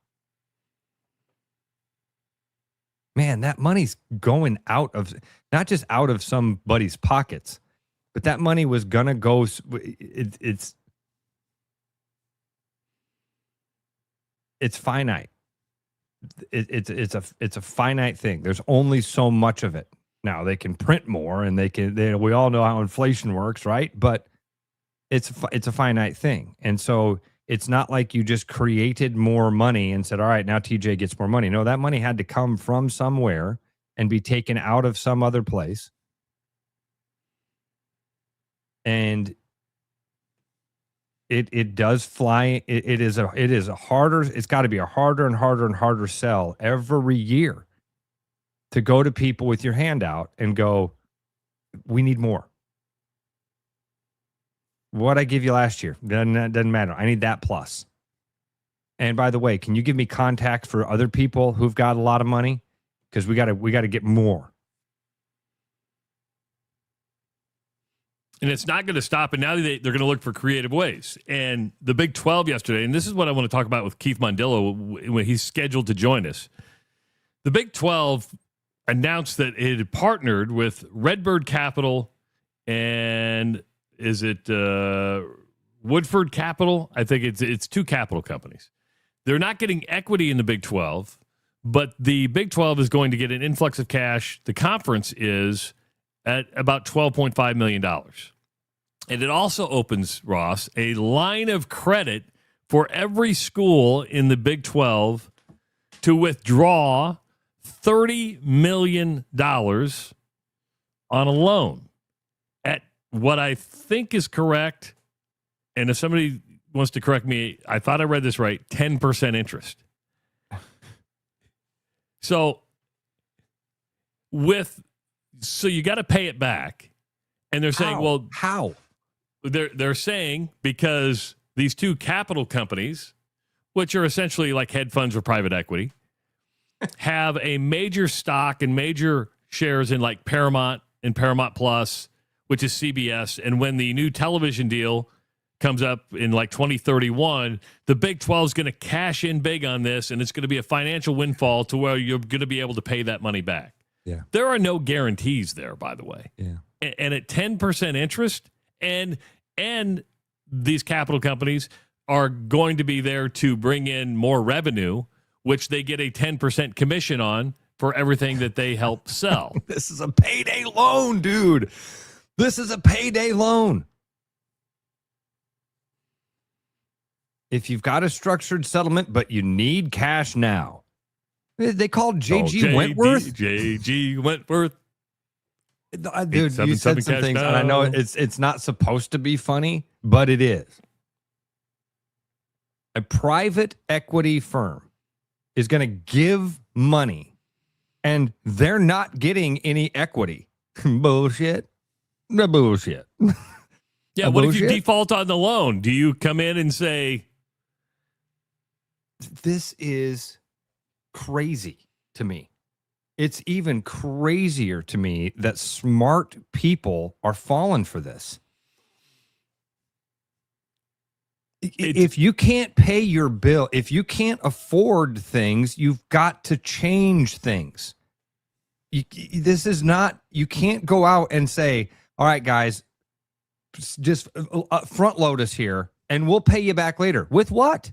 Man, that money's going out of, not just out of somebody's pockets, but that money was going to go. It's finite. It's a finite thing. There's only so much of it. Now they can print more, and we all know how inflation works, right? But it's a finite thing, and so it's not like you just created more money and said, "All right, now TJ gets more money." No, that money had to come from somewhere and be taken out of some other place, and it does fly. It is a harder. It's got to be a harder and harder and harder sell every year to go to people with your hand out and go, "We need more. What I give you last year doesn't matter. I need that plus." And by the way, can you give me contact for other people who've got a lot of money? Because we got to get more. And it's not going to stop. And now they're going to look for creative ways. And the Big 12 yesterday, and this is what I want to talk about with Keith Mandelo when he's scheduled to join us. The Big 12 announced that it had partnered with Redbird Capital and is it Woodford Capital? I think it's two capital companies. They're not getting equity in the Big 12, but the Big 12 is going to get an influx of cash. The conference is at about $12.5 million. And it also opens, Ross, a line of credit for every school in the Big 12 to withdraw $30 million on a loan at what I think is correct. And if somebody wants to correct me, I thought I read this right, 10% interest. So you got to pay it back. And they're saying, well, how? They're saying because these two capital companies, which are essentially like hedge funds or private equity, have a major stock and major shares in like Paramount and Paramount Plus, which is CBS. And when the new television deal comes up in like 2031, the Big 12 is going to cash in big on this, and it's going to be a financial windfall to where you're going to be able to pay that money back. Yeah. There are no guarantees there, by the way. Yeah. And at 10% interest, and these capital companies are going to be there to bring in more revenue, which they get a 10% commission on for everything that they help sell. This is a payday loan, dude. This is a payday loan. If you've got a structured settlement, but you need cash now. They called J.G. Wentworth. J.G. Wentworth. Dude, you said some things, and I know it's not supposed to be funny, but it is. A private equity firm is going to give money, and they're not getting any equity. Bullshit. The bullshit. Yeah, what if you default on the loan? Do you come in and say, this is crazy to me? It's even crazier to me that smart people are falling for this. If you can't pay your bill, if you can't afford things, you've got to change things. This is not, you can't go out and say, all right, guys, just front load us here and we'll pay you back later. With what?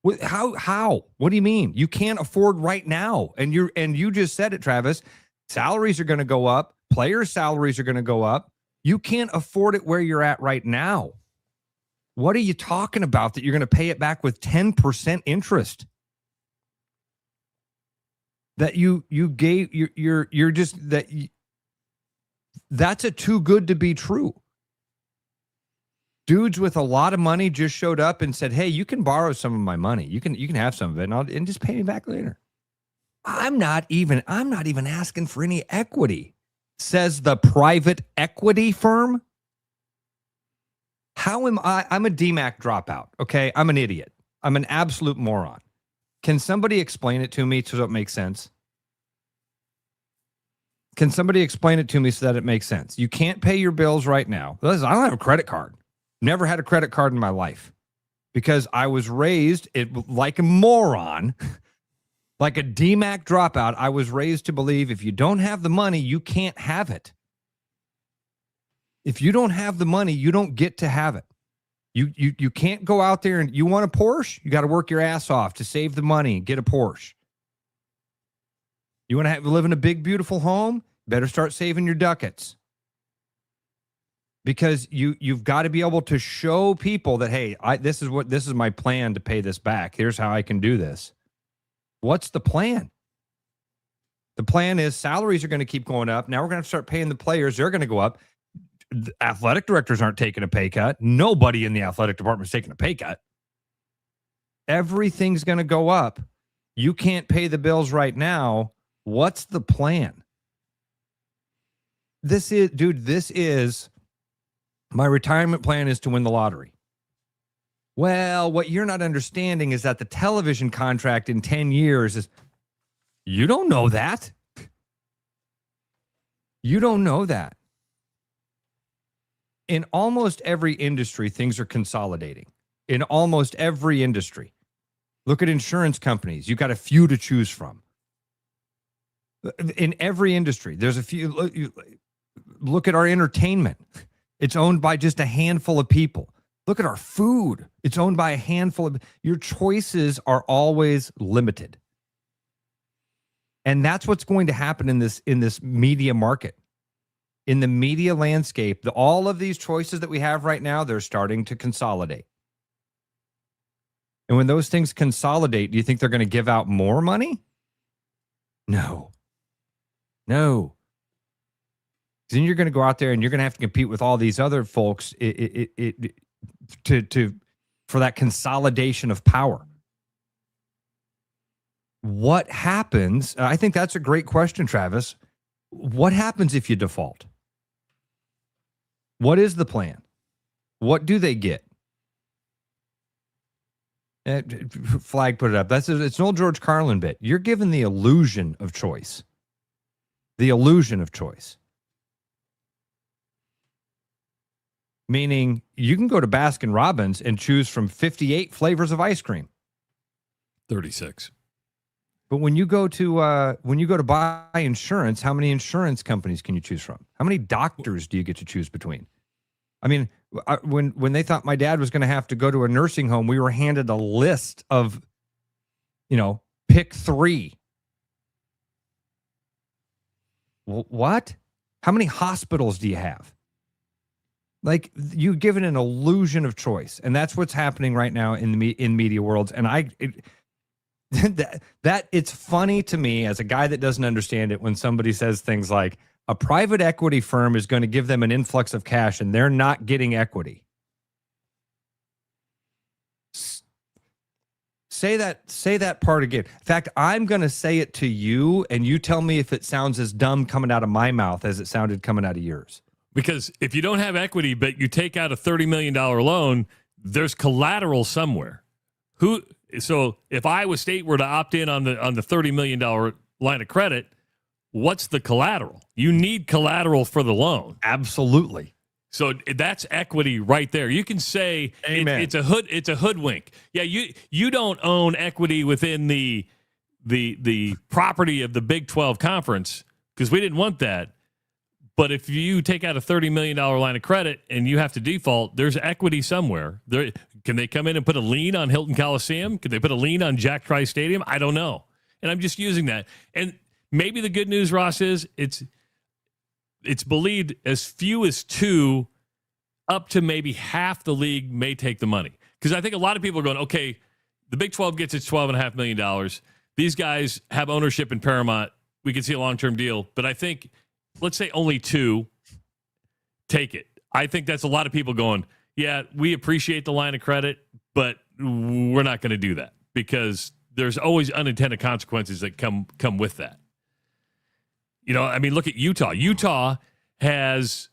With how? What do you mean? You can't afford right now. And you just said it, Travis. Salaries are going to go up. Players' salaries are going to go up. You can't afford it where you're at right now. What are you talking about that you're going to pay it back with 10% interest? That you gave, you're just that. That's a too good to be true. Dudes with a lot of money just showed up and said, "Hey, you can borrow some of my money. You can have some of it, and just pay me back later." I'm not even asking for any equity, says the private equity firm. How am I? I'm a DMAC dropout. Okay, I'm an idiot. I'm an absolute moron. Can somebody explain it to me so it makes sense? Can somebody explain it to me so that it makes sense? You can't pay your bills right now. Listen, I don't have a credit card. Never had a credit card in my life because I was raised like a moron, like a DMAC dropout. I was raised to believe if you don't have the money, you can't have it. If you don't have the money, you don't get to have it. You can't go out there and you want a Porsche, you got to work your ass off to save the money and get a Porsche. You want to live in a big, beautiful home? Better start saving your ducats. Because you've got to be able to show people that, hey, this is my plan to pay this back. Here's how I can do this. What's the plan? The plan is salaries are going to keep going up. Now we're going to start paying the players. They're going to go up. The athletic directors aren't taking a pay cut. Nobody in the athletic department is taking a pay cut. Everything's going to go up. You can't pay the bills right now. What's the plan? This is my retirement plan is to win the lottery. Well, what you're not understanding is that the television contract in 10 years is, you don't know that. You don't know that. In almost every industry, things are consolidating. In almost every industry. Look at insurance companies. You've got a few to choose from. In every industry, there's a few. Look at our entertainment. It's owned by just a handful of people. Look at our food. It's owned by a handful of. Your choices are always limited. And that's what's going to happen in this media market. In the media landscape, all of these choices that we have right now, they're starting to consolidate. And when those things consolidate, do you think they're going to give out more money? No. Then you're going to go out there and you're going to have to compete with all these other folks for that consolidation of power. What happens? I think that's a great question, Travis. What happens if you default? What is the plan? What do they get? Flag put it up. It's an old George Carlin bit. You're given the illusion of choice. The illusion of choice. Meaning you can go to Baskin Robbins and choose from 58 flavors of ice cream. 36. But when you go to buy insurance, how many insurance companies can you choose from? How many doctors do you get to choose between? I mean, when they thought my dad was going to have to go to a nursing home, we were handed a list of, pick 3. What? How many hospitals do you have? Like, you're given an illusion of choice, and that's what's happening right now in media worlds. And that it's funny to me as a guy that doesn't understand it when somebody says things like, A private equity firm is going to give them an influx of cash, and they're not getting equity. Say that part again. In fact, I'm going to say it to you, and you tell me if it sounds as dumb coming out of my mouth as it sounded coming out of yours. Because if you don't have equity, but you take out a $30 million loan, there's collateral somewhere. So if Iowa State were to opt in on the $30 million line of credit, what's the collateral? You need collateral for the loan. Absolutely. So that's equity right there. You can say it's a hoodwink. Yeah, you don't own equity within the property of the Big 12 conference because we didn't want that. But if you take out a $30 million line of credit and you have to default, there's equity somewhere. Can they come in and put a lien on Hilton Coliseum? Can they put a lien on Jack Trice Stadium? I don't know. And I'm just using that. And maybe the good news, Ross, is it's believed as few as 2 up to maybe half the league may take the money. Because I think a lot of people are going, okay, the Big 12 gets its $12.5 million. These guys have ownership in Paramount. We can see a long-term deal. But I think, let's say only 2 take it. I think that's a lot of people going, yeah, we appreciate the line of credit, but we're not going to do that because there's always unintended consequences that come with that. You know, I mean, look at Utah. Utah has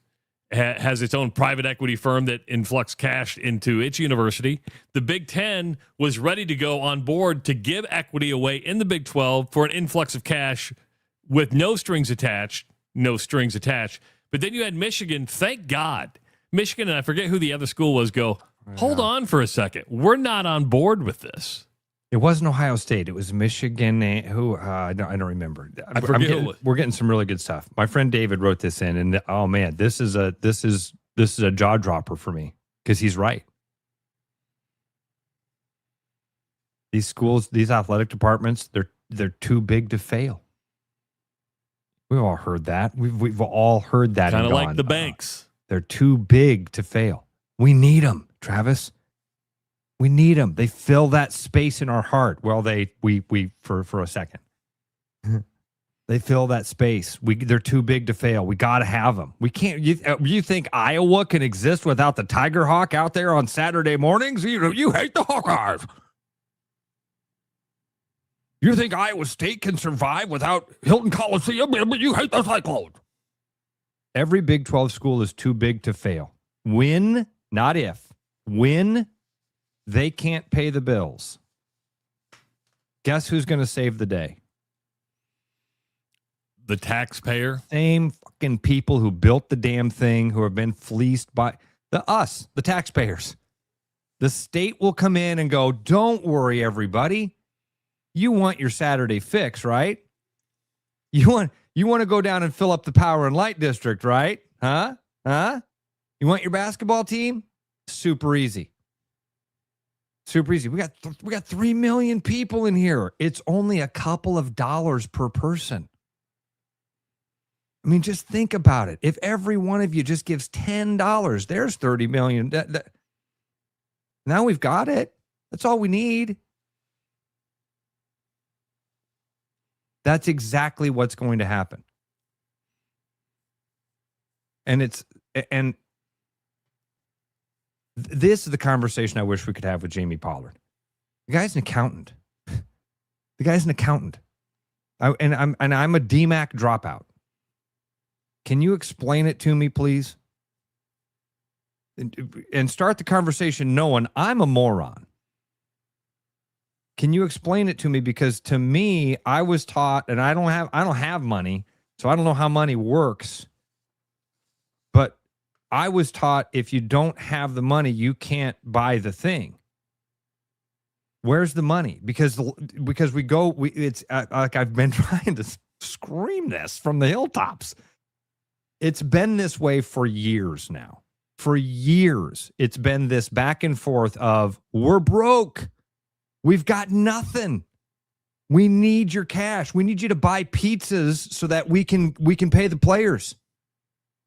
its own private equity firm that influx cash into its university. The Big Ten was ready to go on board to give equity away in the Big 12 for an influx of cash with no strings attached. But then you had Michigan, thank God. Michigan, and I forget who the other school was, hold on for a second. We're not on board with this. It wasn't Ohio State. It was Michigan. I don't remember. I forget. We're getting some really good stuff. My friend David wrote this in, and oh man, this is a jaw dropper for me because he's right. These schools, these athletic departments, they're too big to fail. We've all heard that. We've all heard that. Kind of like the banks. They're too big to fail. We need them, Travis. We need them. They fill that space in our heart. Well, for a second. They fill that space. They're too big to fail. We got to have them. We can't. You think Iowa can exist without the Tiger Hawk out there on Saturday mornings? You hate the Hawkeyes. You think Iowa State can survive without Hilton Coliseum? You hate the Cyclones. Every Big 12 school is too big to fail. When, not if, when they can't pay the bills, guess who's going to save the day? The taxpayer. Same fucking people who built the damn thing, who have been fleeced by the taxpayers. The state will come in and go, don't worry, everybody. You want your Saturday fix, right? You want to go down and fill up the power and light district, right? Huh? You want your basketball team? Super easy. Super easy. We got 3 million people in here. It's only a couple of dollars per person. I mean, just think about it. If every one of you just gives $10, there's 30 million. Now we've got it. That's all we need. That's exactly what's going to happen. And this is the conversation I wish we could have with Jamie Pollard. The guy's an accountant. I'm a DMAC dropout. Can you explain it to me, please? And start the conversation knowing I'm a moron. Can you explain it to me? Because to me, I was taught, and I don't have money, so I don't know how money works. But I was taught if you don't have the money, you can't buy the thing. Where's the money? Because it's like I've been trying to scream this from the hilltops. It's been this way for years now. For years, it's been this back and forth of we're broke. We've got nothing. We need your cash. We need you to buy pizzas so that we can pay the players.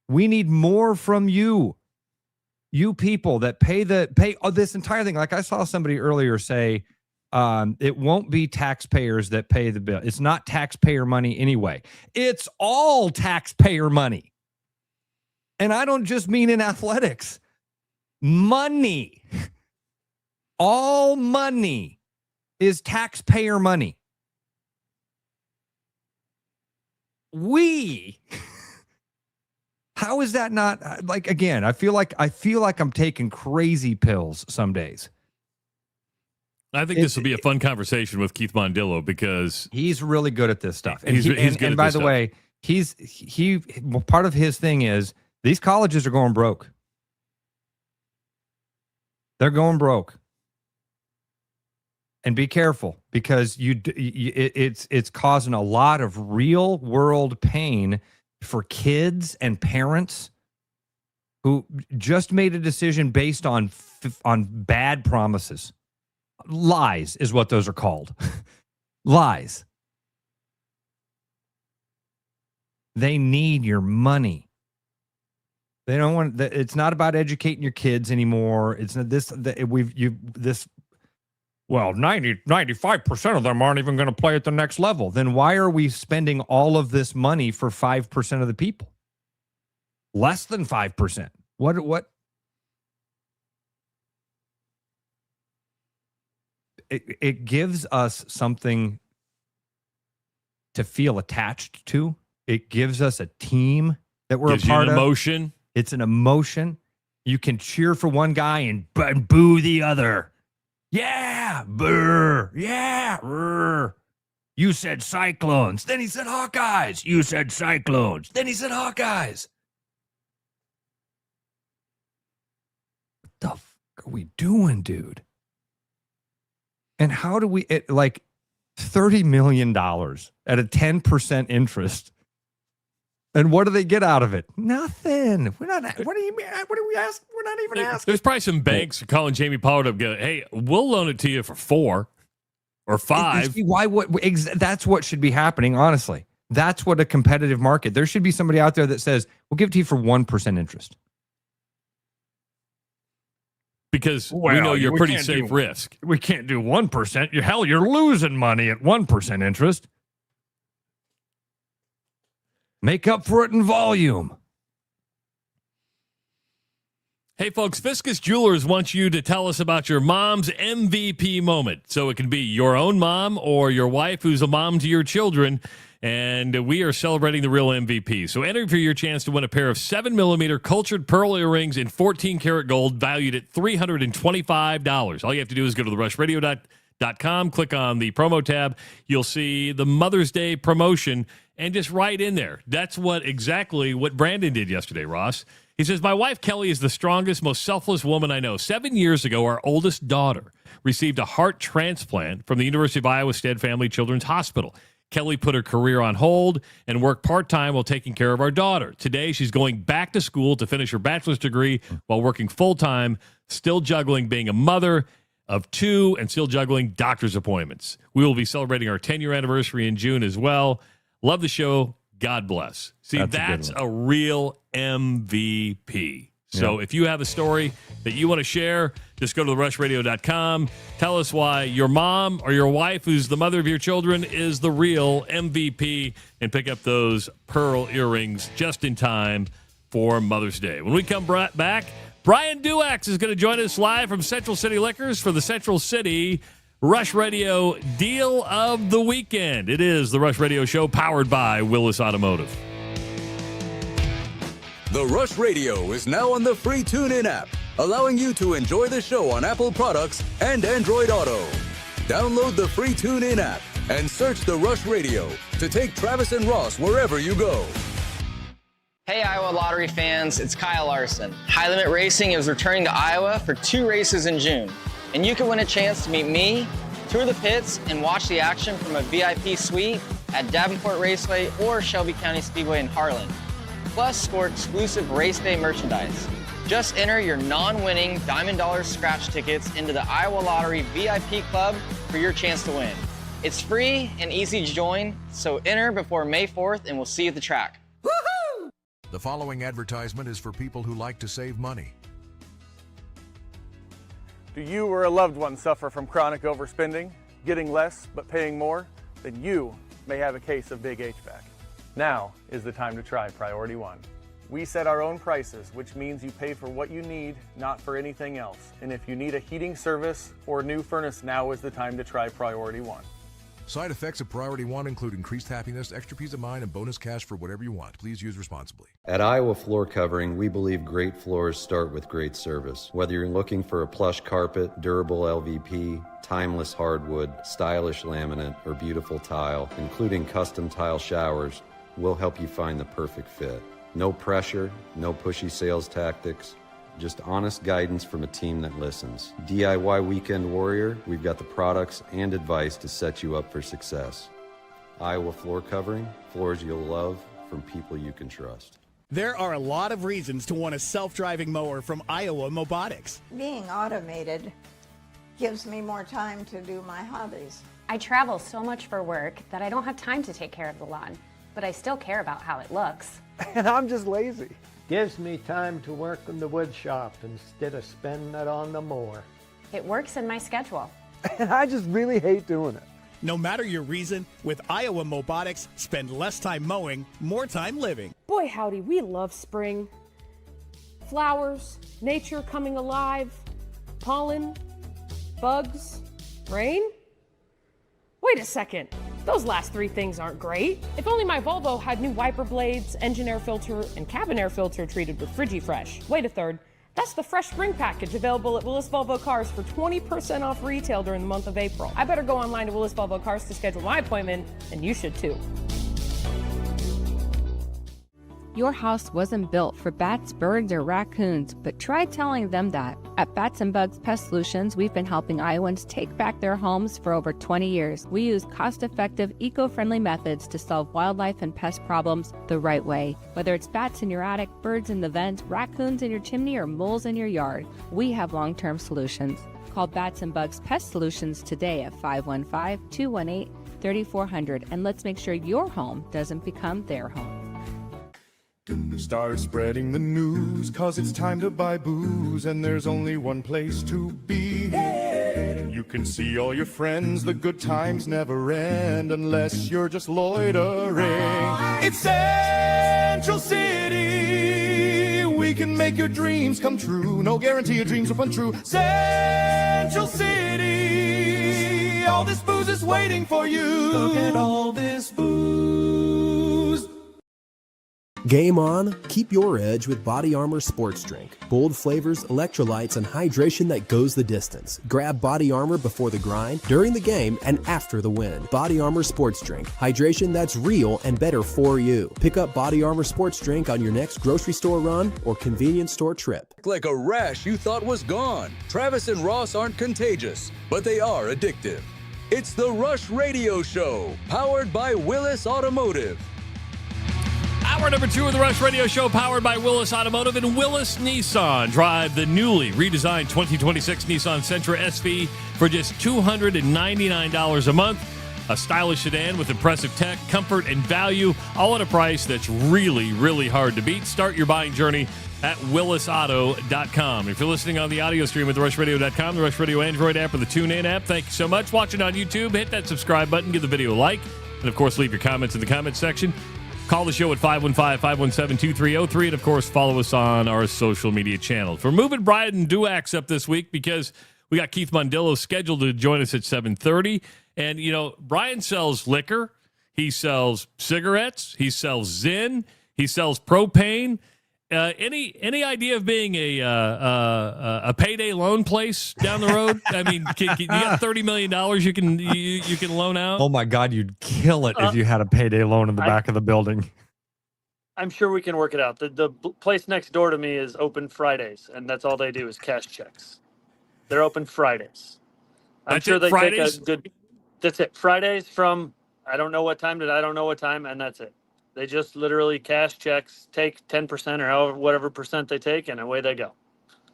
We need more from you. You people that pay this entire thing. Like I saw somebody earlier say, It won't be taxpayers that pay the bill. It's not taxpayer money anyway. It's all taxpayer money. And I don't just mean in athletics. Money. All money is taxpayer money. How is that not, like, again, I feel like I'm taking crazy pills some days. I think this will be a fun conversation with Keith Mandelo because he's really good at this stuff. And he's good and at by this the stuff. way, part of his thing is these colleges are going broke. They're going broke. And be careful because it's causing a lot of real world pain for kids and parents who just made a decision based on bad promises. Lies is what those are called. Lies. They need your money. They don't want. It's not about educating your kids anymore. It's not this. Well, 95% of them aren't even going to play at the next level. Then why are we spending all of this money for 5% of the people? Less than 5%. What? It gives us something to feel attached to. It gives us a team that we're gives a part you an of. emotion. It's an emotion. You can cheer for one guy and boo the other. Yeah, brr. Yeah, brr. You said Cyclones. Then he said Hawkeyes. You said Cyclones. Then he said Hawkeyes. What the fuck are we doing, dude? And how do we, like, $30 million at a 10% interest? And what do they get out of it? Nothing. We're not. What do you mean? What do we ask? We're not even asking. There's probably some banks calling Jamie Pollard up. Going, hey, we'll loan it to you for 4 or 5. Why? That's what should be happening. Honestly, that's what a competitive market. There should be somebody out there that says, "We'll give it to you for 1% interest." Because we know you're pretty safe risk. We can't do 1%. Hell, you're losing money at 1% interest. Make up for it in volume. Hey, folks, Fiscus Jewelers wants you to tell us about your mom's MVP moment. So it can be your own mom or your wife who's a mom to your children. And we are celebrating the real MVP. So enter for your chance to win a pair of 7mm cultured pearl earrings in 14 karat gold valued at $325. All you have to do is go to therushradio.com, click on the promo tab. You'll see the Mother's Day promotion and just write in there. That's exactly what Brandon did yesterday, Ross. He says, my wife, Kelly, is the strongest, most selfless woman I know. 7 years ago, our oldest daughter received a heart transplant from the University of Iowa Stead Family Children's Hospital. Kelly put her career on hold and worked part-time while taking care of our daughter. Today, she's going back to school to finish her bachelor's degree while working full-time, still juggling being a mother of 2 and still juggling doctor's appointments. We will be celebrating our 10-year anniversary in June as well. Love the show. God bless. See, that's a real MVP. So if you have a story that you want to share, just go to therushradio.com. Tell us why your mom or your wife, who's the mother of your children, is the real MVP, and pick up those pearl earrings just in time for Mother's Day. When we come back, Brian Duax is going to join us live from Central City Liquors for the Central City Rush Radio Deal of the Weekend. It is the Rush Radio Show powered by Willis Automotive. The Rush Radio is now on the free TuneIn app, allowing you to enjoy the show on Apple products and Android Auto. Download the free TuneIn app and search The Rush Radio to take Travis and Ross wherever you go. Hey, Iowa Lottery fans, it's Kyle Larson. High Limit Racing is returning to Iowa for 2 races in June, and you can win a chance to meet me, tour the pits, and watch the action from a VIP suite at Davenport Raceway or Shelby County Speedway in Harlan. Plus, score exclusive race day merchandise. Just enter your non-winning Diamond Dollars scratch tickets into the Iowa Lottery VIP Club for your chance to win. It's free and easy to join, so enter before May 4th and we'll see you at the track. Woohoo! The following advertisement is for people who like to save money. Do you or a loved one suffer from chronic overspending? getting less but paying more, then you may have a case of big HVAC. Now is the time to try Priority One. We set our own prices, which means you pay for what you need, not for anything else. And if you need a heating service or new furnace, now is the time to try Priority One. Side effects of Priority One include increased happiness, extra peace of mind, and bonus cash for whatever you want. Please use responsibly. At Iowa Floor Covering, we believe great floors start with great service. Whether you're looking for a plush carpet, durable LVP, timeless hardwood, stylish laminate, or beautiful tile, including custom tile showers, we'll help you find the perfect fit. No pressure, no pushy sales tactics, just honest guidance from a team that listens. DIY Weekend Warrior, we've got the products and advice to set you up for success. Iowa Floor Covering, floors you'll love from people you can trust. There are a lot of reasons to want a self-driving mower from Iowa Mobotics. Being automated gives me more time to do my hobbies. I travel so much for work that I don't have time to take care of the lawn, but I still care about how it looks. And I'm just lazy. Gives me time to work in the wood shop instead of spending it on the mower. It works in my schedule. And I just really hate doing it. No matter your reason, with Iowa Mobotics, spend less time mowing, more time living. Boy, howdy, we love spring. Flowers, nature coming alive, pollen, bugs, rain. Wait a second. Those last three things aren't great. If only my Volvo had new wiper blades, engine air filter, and cabin air filter treated with FrigiFresh. Wait a third. That's the fresh spring package available at Willis Volvo Cars for 20% off retail during the month of April. I better go online to Willis Volvo Cars to schedule my appointment, and you should too. Your house wasn't built for bats, birds, or raccoons, but try telling them that. At Bats and Bugs Pest Solutions, we've been helping Iowans take back their homes for over 20 years. We use cost-effective, eco-friendly methods to solve wildlife and pest problems the right way. Whether it's bats in your attic, birds in the vent, raccoons in your chimney, or moles in your yard, we have long-term solutions. Call Bats and Bugs Pest Solutions today at 515-218-3400, and let's make sure your home doesn't become their home. Start spreading the news, cause it's time to buy booze, and there's only one place to be. You can see all your friends, the good times never end, unless you're just loitering. It's Central City, we can make your dreams come true. No guarantee your dreams will come true. Central City, all this booze is waiting for you. Look at all this booze. Game on, keep your edge with Body Armor Sports Drink. Bold flavors, electrolytes, and hydration that goes the distance. Grab Body Armor before the grind, during the game, and after the win. Body Armor Sports Drink. Hydration that's real and better for you. Pick up Body Armor Sports Drink on your next grocery store run or convenience store trip. Like a rash you thought was gone. Travis and Ross aren't contagious, but they are addictive. It's the Rush Radio Show, powered by Willis Automotive. Hour number 2 of the Rush Radio Show, powered by Willis Automotive and Willis Nissan. Drive the newly redesigned 2026 Nissan Sentra SV for just $299 a month. A stylish sedan with impressive tech, comfort, and value, all at a price that's really, really hard to beat. Start your buying journey at willisauto.com. If you're listening on the audio stream at therushladio.com, the Rush Radio Android app, or the TuneIn app, thank you so much. Watching on YouTube, hit that subscribe button, give the video a like, and of course, leave your comments in the comments section. Call the show at 515-517-2303, and of course, follow us on our social media channels. We're moving Brian Duax up this week because we got Keith Mandelo scheduled to join us at 7:30. And, you know, Brian sells liquor. He sells cigarettes. He sells Zyn. He sells propane. Any idea of being a payday loan place down the road? I mean, you got $30 million you can loan out? Oh, my God, you'd kill it if you had a payday loan in the back of the building. I'm sure we can work it out. The place next door to me is open Fridays, and that's all they do is cash checks. They're open Fridays. I'm That's sure it, they Fridays? take a good. That's it. Fridays from I don't know what time to I don't know what time, and that's it. They just literally cash checks, take 10% or however whatever percent they take, and away they go.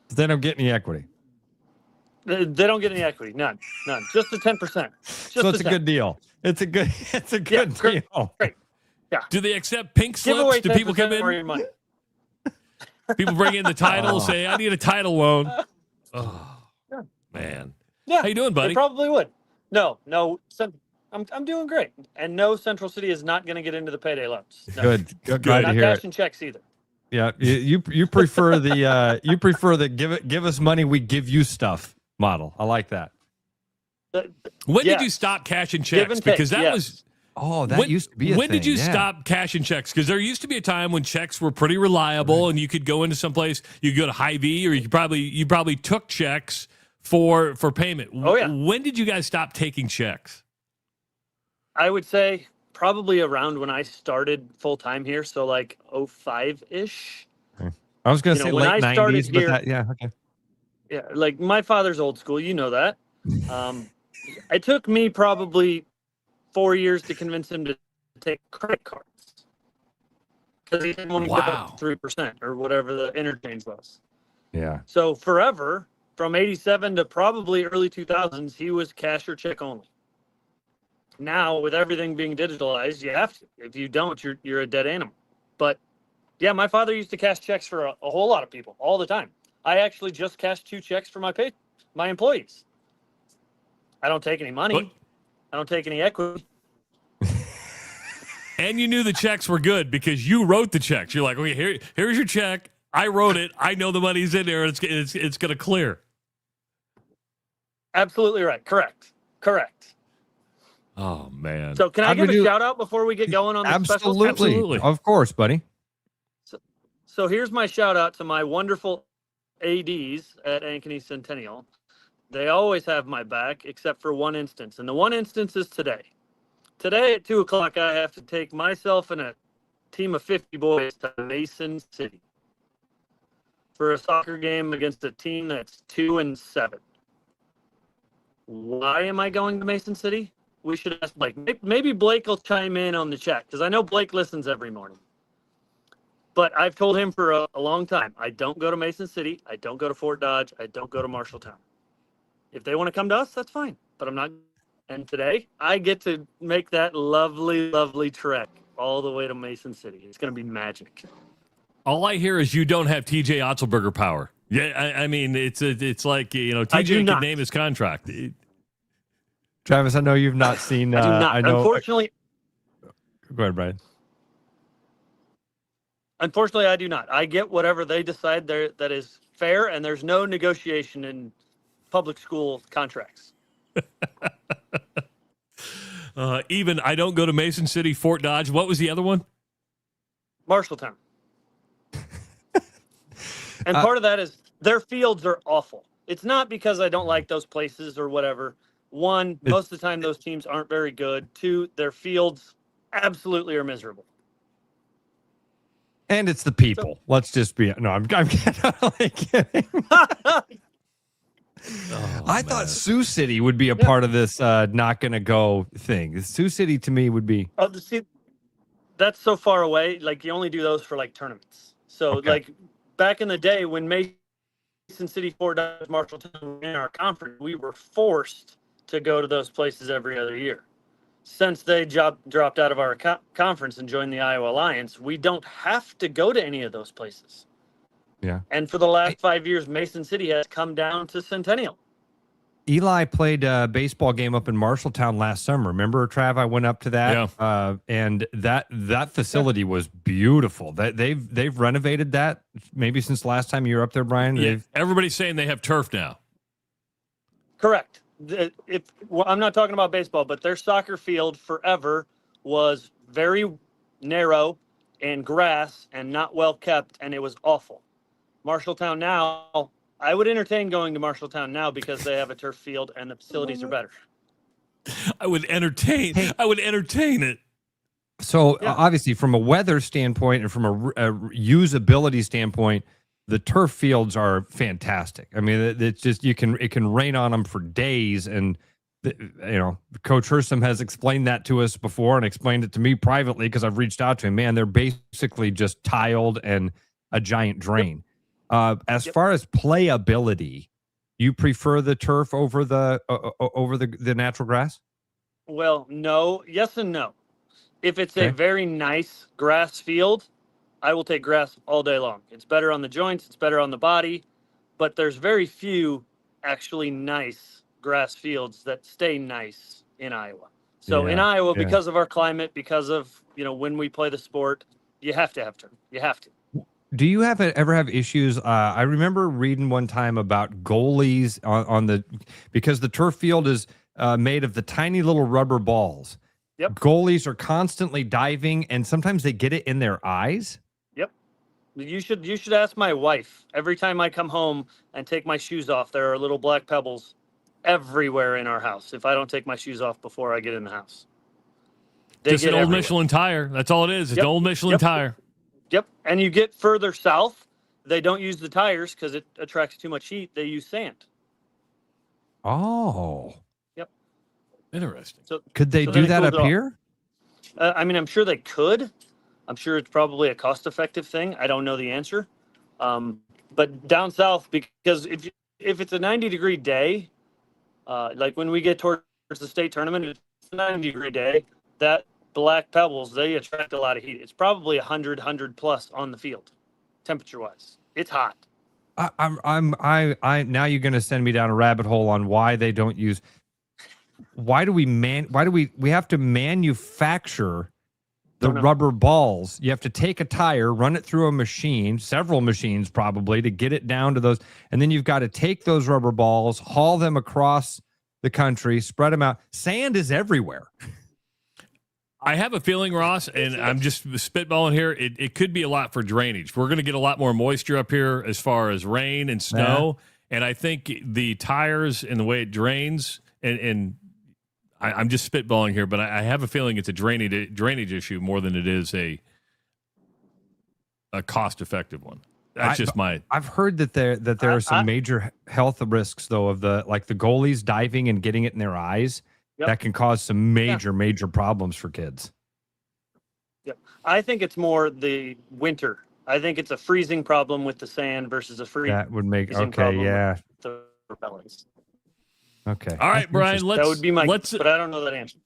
They don't get any equity. They don't get any equity, none. Just the 10%. So it's a good deal. It's a good deal. Great. Yeah. Do they accept pink Give away slips? Do people come 10% more of in? your money. People bring in the title, say, I need a title loan. Oh, man. Yeah. How you doing, buddy? They probably would. No. I'm doing great, and no, Central City is not going to get into the payday loans. No. Good. Glad to Not hear it. cashing checks either. Yeah, you prefer the give us money, we give you stuff model. I like that. When Yes. did you stop cashing Give checks? and take, Because that yes. was that used to be a when did thing, you yeah. stop cashing checks? Because there used to be a time when checks were pretty reliable, and you could go into someplace, you could go to Hy-Vee, or you probably took checks for payment. Oh, yeah. When did you guys stop taking checks? I would say probably around when I started full time here, so like 05-ish. I was going to You say know, when late I started 90s, but here- yeah, okay. Yeah, like my father's old school, you know that. It took me probably 4 years to convince him to take credit cards because he didn't want to give up 3% or whatever the interchange was. Yeah. So forever, from 87 to probably early 2000s, he was cash or check only. Now, with everything being digitalized, you have to. If you don't, you're a dead animal. But yeah, my father used to cash checks for a whole lot of people all the time. I actually just cashed 2 checks for my employees. I don't take any money. I don't take any equity. And you knew the checks were good because you wrote the checks. You're like, okay, here's your check. I wrote it. I know the money's in there. It's going to clear. Absolutely right. Correct. Oh, man. So can I give a shout out before we get going on the special? Absolutely. Of course, buddy. So here's my shout out to my wonderful ADs at Ankeny Centennial. They always have my back except for one instance. And the one instance is today. Today at 2:00, I have to take myself and a team of 50 boys to Mason City for a soccer game against a team that's 2-7. Why am I going to Mason City? We should ask Blake. Maybe Blake will chime in on the chat because I know Blake listens every morning. But I've told him for a long time, I don't go to Mason City. I don't go to Fort Dodge. I don't go to Marshalltown. If they want to come to us, that's fine. But I'm not. And today, I get to make that lovely, lovely trek all the way to Mason City. It's going to be magic. All I hear is you don't have TJ Otzelberger power. Yeah, I mean, it's like, TJ can name his contract. Travis, I know you've not seen. I do not. I know. Unfortunately. Go ahead, Brian. Unfortunately, I do not. I get whatever they decide that is fair, and there's no negotiation in public school contracts. Even I don't go to Mason City, Fort Dodge. What was the other one? Marshalltown. And part of that is their fields are awful. It's not because I don't like those places or whatever. One, most of the time those teams aren't very good. 2, their fields absolutely are miserable. And it's the people. Let's just be. No, I'm totally kidding. I thought Sioux City would be a part of this not going to go thing. Sioux City to me would be. See, that's so far away. Like you only do those for like tournaments. So like back in the day when Mason City, Fort Dodge, Marshalltown were in our conference, we were forced to go to those places every other year. Since they dropped out of our conference and joined the Iowa Alliance, we don't have to go to any of those places. Yeah. And for the last 5 years, Mason City has come down to Centennial. Eli played a baseball game up in Marshalltown last summer. Remember, Trav? I went up to that, and that facility was beautiful. They've renovated that maybe since the last time you were up there, Brian. Yeah. Everybody's saying they have turf now. Correct. I'm not talking about baseball, but their soccer field forever was very narrow and grass and not well kept, and it was awful. Marshalltown now, I would entertain going to Marshalltown now because they have a turf field and the facilities are better. I would entertain it. So obviously, from a weather standpoint and from a usability standpoint, the turf fields are fantastic. I mean, it's just it can rain on them for days, and Coach Hersom has explained that to us before and explained it to me privately because I've reached out to him. Man, they're basically just tiled and a giant drain. As far as playability, you prefer the turf over the natural grass? Well, no, yes and no. If it's a very nice grass field, I will take grass all day long. It's better on the joints, it's better on the body, but there's very few actually nice grass fields that stay nice in Iowa. So in Yeah, Iowa, yeah. because of our climate, because of, when we play the sport, you have to have turf. You have to. Do you ever have issues? I remember reading one time about goalies because the turf field is made of the tiny little rubber balls. Yep. Goalies are constantly diving, and sometimes they get it in their eyes. Yep. You should ask my wife. Every time I come home and take my shoes off, there are little black pebbles everywhere in our house if I don't take my shoes off before I get in the house. Just an old Michelin tire. That's all it is. It's an old Michelin tire. Yep. And you get further south, they don't use the tires because it attracts too much heat. They use sand. Oh. Yep. Interesting. So Could they do that up here? I'm sure they could. I'm sure it's probably a cost-effective thing. I don't know the answer. But down south, because if it's a 90-degree day, like when we get towards the state tournament, it's a 90-degree day, that black pebbles, they attract a lot of heat. It's probably 100 plus on the field, temperature-wise. It's hot. I now you're going to send me down a rabbit hole on why they don't use. Why do we have to manufacture the rubber balls? You have to take a tire, run it through a machine, several machines probably, to get it down to those, and then you've got to take those rubber balls, haul them across the country, spread them out. Sand is everywhere. I have a feeling, Ross, and I'm just spitballing here, it could be a lot for drainage. We're going to get a lot more moisture up here as far as rain and snow, and I think the tires and the way it drains, and I'm just spitballing here, but I have a feeling it's a drainage issue more than it is a cost-effective one. That's just my. I've heard that there are some major health risks though of the goalies diving and getting it in their eyes. Yep. That can cause some major problems for kids. Yep. I think it's more the winter. I think it's a freezing problem with the sand versus a freezing. That would make problem yeah. With the repellents. Okay. All right, Brian. That would be my. But I don't know that answer.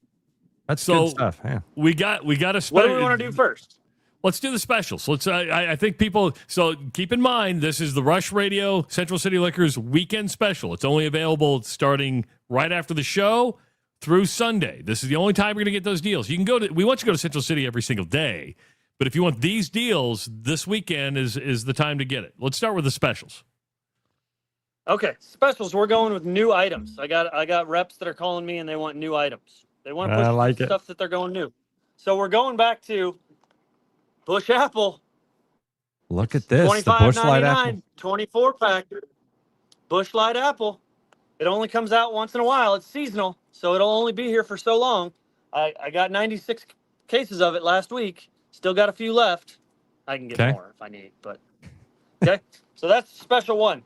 That's good stuff. Yeah. We got a What do we want to do first? Let's do the specials. Let's. I think people. So keep in mind, this is the Rush Radio Central City Liquors weekend special. It's only available starting right after the show through Sunday. This is the only time you're going to get those deals. You can go to. We want you to go to Central City every single day, but if you want these deals, this weekend is the time to get it. Let's start with the specials. Okay, specials. We're going with new items. I got reps that are calling me and they want new items. They want to push stuff that they're going new. So we're going back to Bush Apple. Look at this. The Bush Light Apple. 24-pack. Bush Light Apple. It only comes out once in a while. It's seasonal, so it'll only be here for so long. I got 96 cases of it last week. Still got a few left. I can get more if I need, but okay. So that's special one.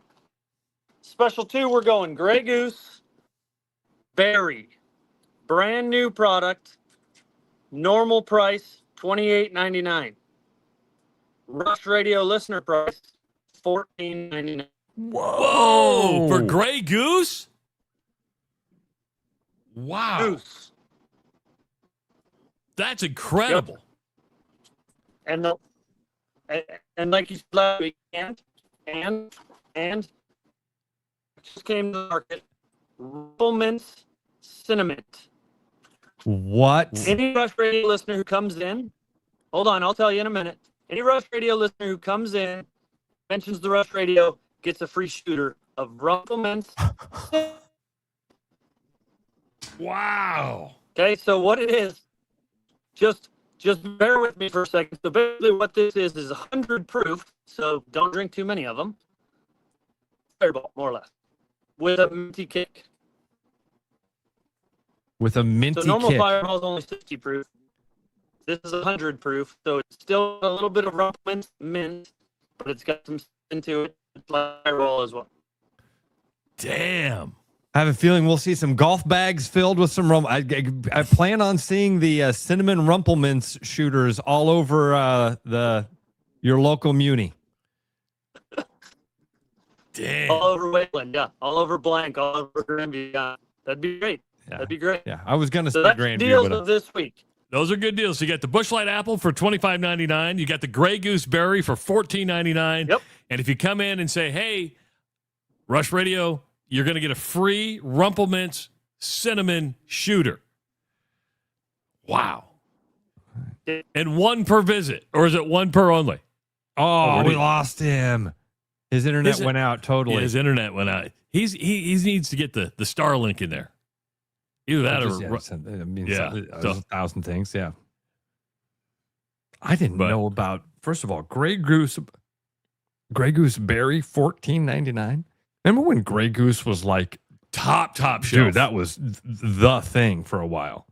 Special two, we're going Grey Goose Berry. Brand new product. Normal price, $28.99. Rush Radio listener price, $14.99. Whoa! For Grey Goose? Wow. Goose. That's incredible. Yep. And like you said last week, and just came to the market, Rumplemint's Cinnamon. What? Any Rush Radio listener who comes in, hold on, I'll tell you in a minute. Any Rush Radio listener who comes in, mentions the Rush Radio, gets a free shooter of Rumplemint's. Wow. Okay, so what it is, just bear with me for a second. So basically what this is 100 proof, so don't drink too many of them. Fireball, more or less, with a minty kick. With a minty So normal kick. Fireball is only 60 proof. This is 100 proof, so it's still a little bit of Rumplemint's mint, but it's got some into it. It's Fireball as well. Damn. I have a feeling we'll see some golf bags filled with some rum. I plan on seeing the cinnamon Rumplemints shooters all over your local Muni. Damn. All over Wayland, yeah. All over Blank, all over Grandview. Yeah. That'd be great. Yeah. That'd be great. Yeah, I was going to say that's Grandview. deals but of this week. Those are good deals. So you got the Bush Light Apple for $25.99. You got the Grey Goose Berry for $14.99. Yep. And if you come in and say, hey, Rush Radio you're going to get a free Rumplemints cinnamon shooter. Wow. And one per visit, or is it one per only? Oh, we lost him. His internet went out totally. Yeah, his internet went out. He needs to get the Starlink in there. Either that or a thousand things. Yeah. I didn't know about, first of all, Grey Goose Berry, $14.99. Remember when Grey Goose was like top shelf? Dude, that was the thing for a while.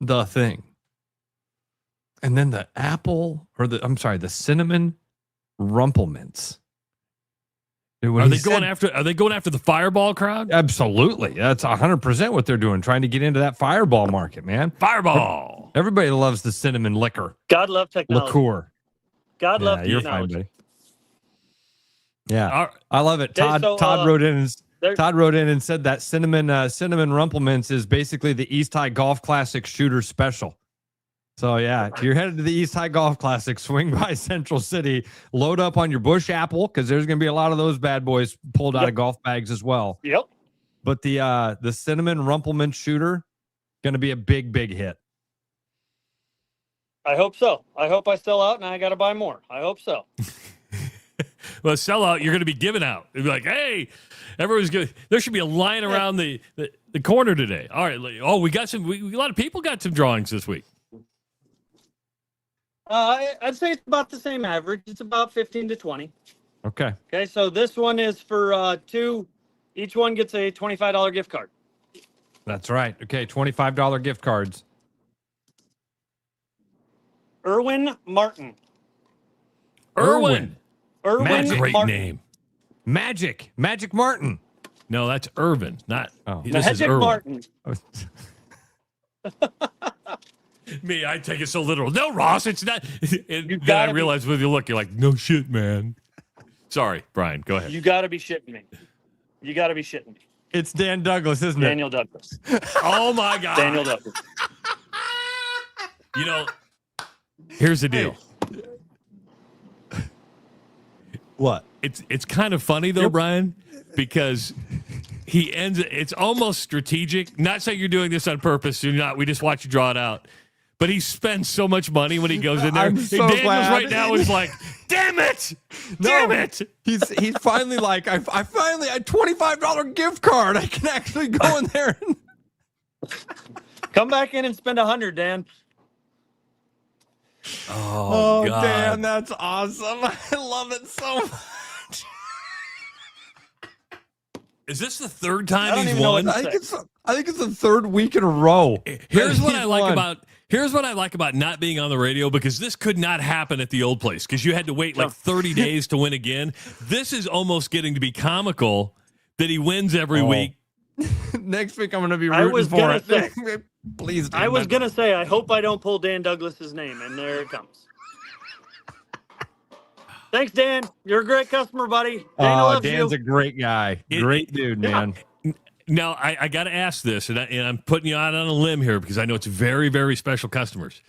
The thing. And then the the cinnamon Rumplemints. Are they going after the Fireball crowd? Absolutely. That's 100% what they're doing, trying to get into that Fireball market, man. Fireball. Everybody loves the cinnamon liquor. God love technology. Liqueur. God love you're technology. fine, buddy. Yeah, I love it. Okay, Todd wrote in and said that cinnamon Rumplemints is basically the East High Golf Classic shooter special. So yeah, if you're headed to the East High Golf Classic, swing by Central City, load up on your bush apple because there's going to be a lot of those bad boys pulled out of golf bags as well. Yep. But the cinnamon Rumplemint shooter going to be a big hit. I hope so. I hope I sell out and I got to buy more. I hope so. Well, sell out, you're going to be giving out. It'll be like, hey, everyone's good. There should be a line around the corner today. All right. Oh, we got a lot of people got some drawings this week. I'd say it's about the same average. It's about 15 to 20. Okay. Okay, so this one is for two. Each one gets a $25 gift card. That's right. Okay, $25 gift cards. Irwin Martin. Irwin. Great Martin. Name. Magic Martin. No, that's Irvin, not. Oh, this is Irwin. Martin. Me, I take it so literal. No, Ross, it's not. Then I realize when you look, you're like, no shit, man. Sorry, Brian, go ahead. You got to be shitting me. It's Dan Douglas, isn't Daniel Douglas. Oh, my God. Daniel Douglas. You know, here's the deal. What? It's kind of funny, though, Brian, because he ends it. It's almost strategic. Not saying you're doing this on purpose. You're not. We just watch you draw it out. But he spends so much money when he goes in there. I'm so Daniels glad. right now is like, damn it! Damn it! He's finally like, I finally had $25 gift card. I can actually go in there. Come back in and spend $100, Dan. Oh, God. Dan, that's awesome. I love it so much. Is this the third time he's know won? what I think it's the third week in a row. Here's what I like about not being on the radio, because this could not happen at the old place because you had to wait like 30 days to win again. This is almost getting to be comical that he wins every week. Next week I'm going to be rooting for it. Please, Dan. I was going to say, I hope I don't pull Dan Douglas's name, and there it comes. Thanks, Dan. You're a great customer, buddy. Dana loves Dan's you. a great guy. Great dude, man. Now, I got to ask this, and I'm putting you out on a limb here because I know it's very, very special customers.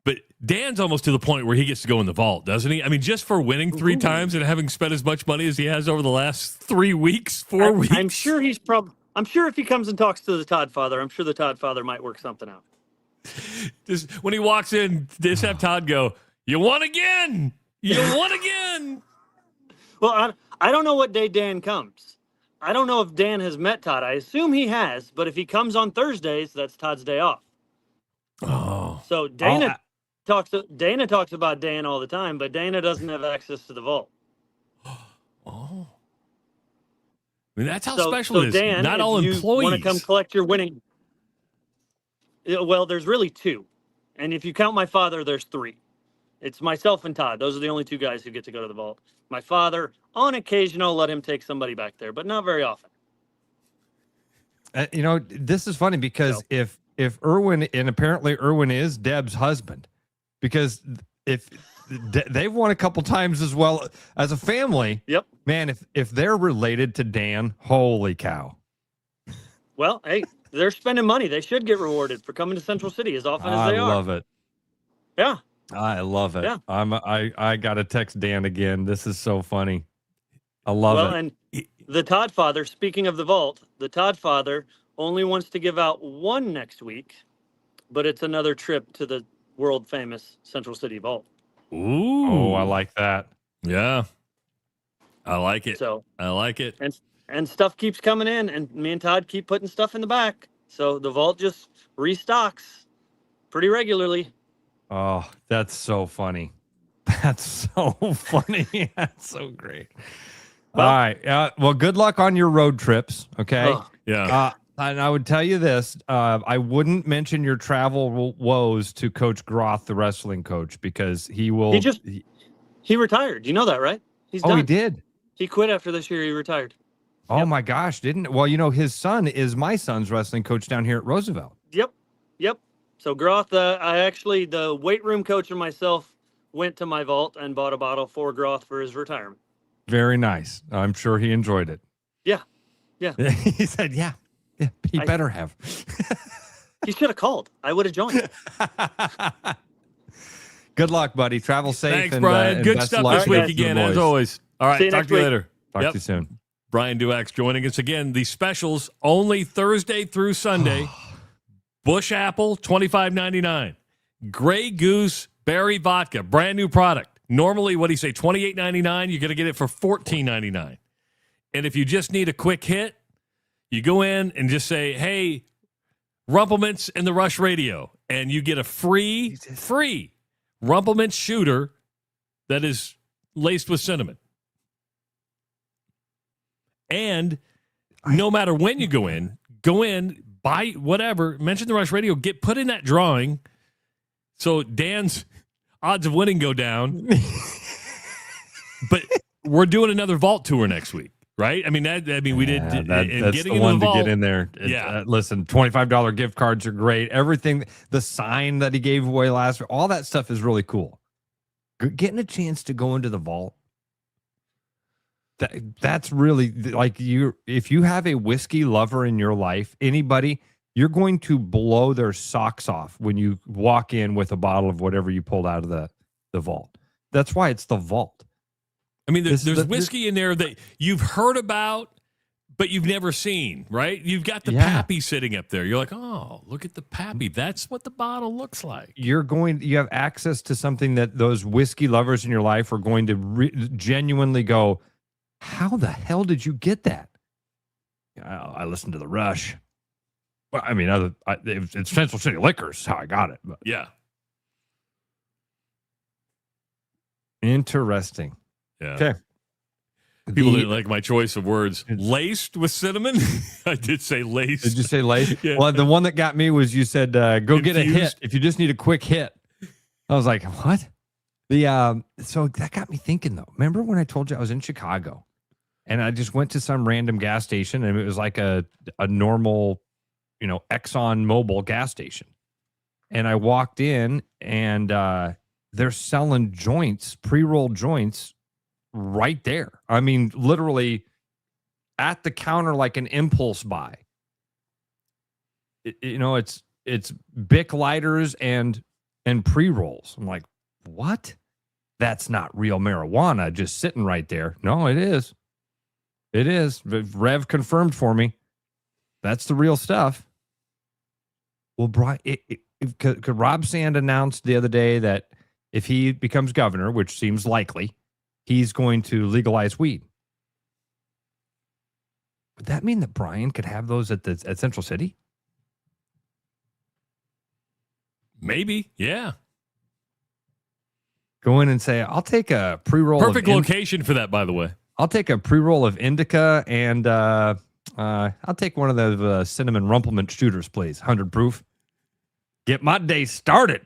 But Dan's almost to the point where he gets to go in the vault, doesn't he? I mean, just for winning 3 times and having spent as much money as he has over the last 3 weeks, 4 weeks. I'm sure I'm sure if he comes and talks to the Todd father, I'm sure the Todd father might work something out. Just when he walks in, just have Todd go, "You won again! You won again!" Well, I don't know what day Dan comes. I don't know if Dan has met Todd. I assume he has, but if he comes on Thursdays, that's Todd's day off. Oh. So Dana talks about Dan all the time, but Dana doesn't have access to the vault. Oh. I mean, that's how So special it is. Dan, Not if all you employees want to come collect your winning. Well, there's really 2. And if you count my father, there's 3. It's myself and Todd. Those are the only 2 guys who get to go to the vault. My father, on occasion, I'll let him take somebody back there, but not very often. This is funny because if Irwin, and apparently Irwin is Deb's husband, because if they've won a couple times as well as a family. Yep. Man, if they're related to Dan, holy cow. Well, hey, they're spending money. They should get rewarded for coming to Central City as often as they are. I love it. Yeah. I love it. Yeah. I got to text Dan again. This is so funny. I love it. And The Todd Father, speaking of the vault, the Todd Father only wants to give out one next week, but it's another trip to the world famous Central City Vault. Ooh. Oh, I like that. Yeah. I like it. So I like it. And stuff keeps coming in, and me and Todd keep putting stuff in the back. So the vault just restocks pretty regularly. Oh, that's so funny. That's so funny. That's so great. Well, all right. Well, good luck on your road trips. Okay. Yeah. And I would tell you this: I wouldn't mention your travel woes to Coach Groth, the wrestling coach, because he will. He retired. You know that, right? He's Oh, done. he did. He quit after this year. He retired. Oh my gosh, didn't? Well, his son is my son's wrestling coach down here at Roosevelt. Yep. So Groth, the weight room coach and myself went to my vault and bought a bottle for Groth for his retirement. Very nice. I'm sure he enjoyed it. Yeah. He said, "Yeah, he better have." He should have called. I would have joined. Good luck, buddy. Travel safe. Thanks, and, Brian. and Good best stuff luck this to week the again, boys. as always. All right, See you talk next to you week. later. Talk to you soon. Brian Duax joining us again. The specials only Thursday through Sunday. Bush Apple, $25.99. Grey Goose Berry Vodka, brand new product. Normally, what do you say, $28.99? You're going to get it for $14.99. And if you just need a quick hit, you go in and just say, hey, Rumplemints and the Rush Radio. And you get a free Rumplemint shooter that is laced with cinnamon. And no matter when you go in, buy whatever, mention the Rush Radio, put in that drawing so Dan's odds of winning go down. But we're doing another vault tour next week, right? I mean, we did. That's getting the one into the vault, to get in there. Listen, $25 gift cards are great. Everything, the sign that he gave away last week, all that stuff is really cool. Getting a chance to go into the vault. That's really like if you have a whiskey lover in your life, anybody, you're going to blow their socks off when you walk in with a bottle of whatever you pulled out of the vault. That's why it's the vault. I mean, there's whiskey in there that you've heard about, but you've never seen, right? You've got the Pappy sitting up there. You're like, oh, look at the Pappy. That's what the bottle looks like. You have access to something that those whiskey lovers in your life are going to genuinely go, how the hell did you get that? I listened to the Rush. Well, I mean, it's Central City Liquors how I got it. But. Yeah. Interesting. Yeah. Okay. People didn't like my choice of words. Laced with cinnamon? I did say laced. Did you say laced? Yeah. Well, the one that got me was you said, go get a hit Infused? if you just need a quick hit. I was like, what? So that got me thinking, though. Remember when I told you I was in Chicago? And I just went to some random gas station, and it was like a normal, Exxon Mobil gas station. And I walked in, and they're selling joints, pre-rolled joints, right there. I mean, literally at the counter, like an impulse buy. It's Bic lighters and pre-rolls. I'm like, what? That's not real marijuana just sitting right there. No, it is. It is. Rev confirmed for me. That's the real stuff. Well, Brian, could Rob Sand announced the other day that if he becomes governor, which seems likely, he's going to legalize weed. Would that mean that Brian could have those at Central City? Maybe, yeah. Go in and say, I'll take a pre-roll. Perfect location for that, by the way. I'll take a pre-roll of indica, and I'll take one of those cinnamon rumplemint shooters, please. 100 proof. Get my day started.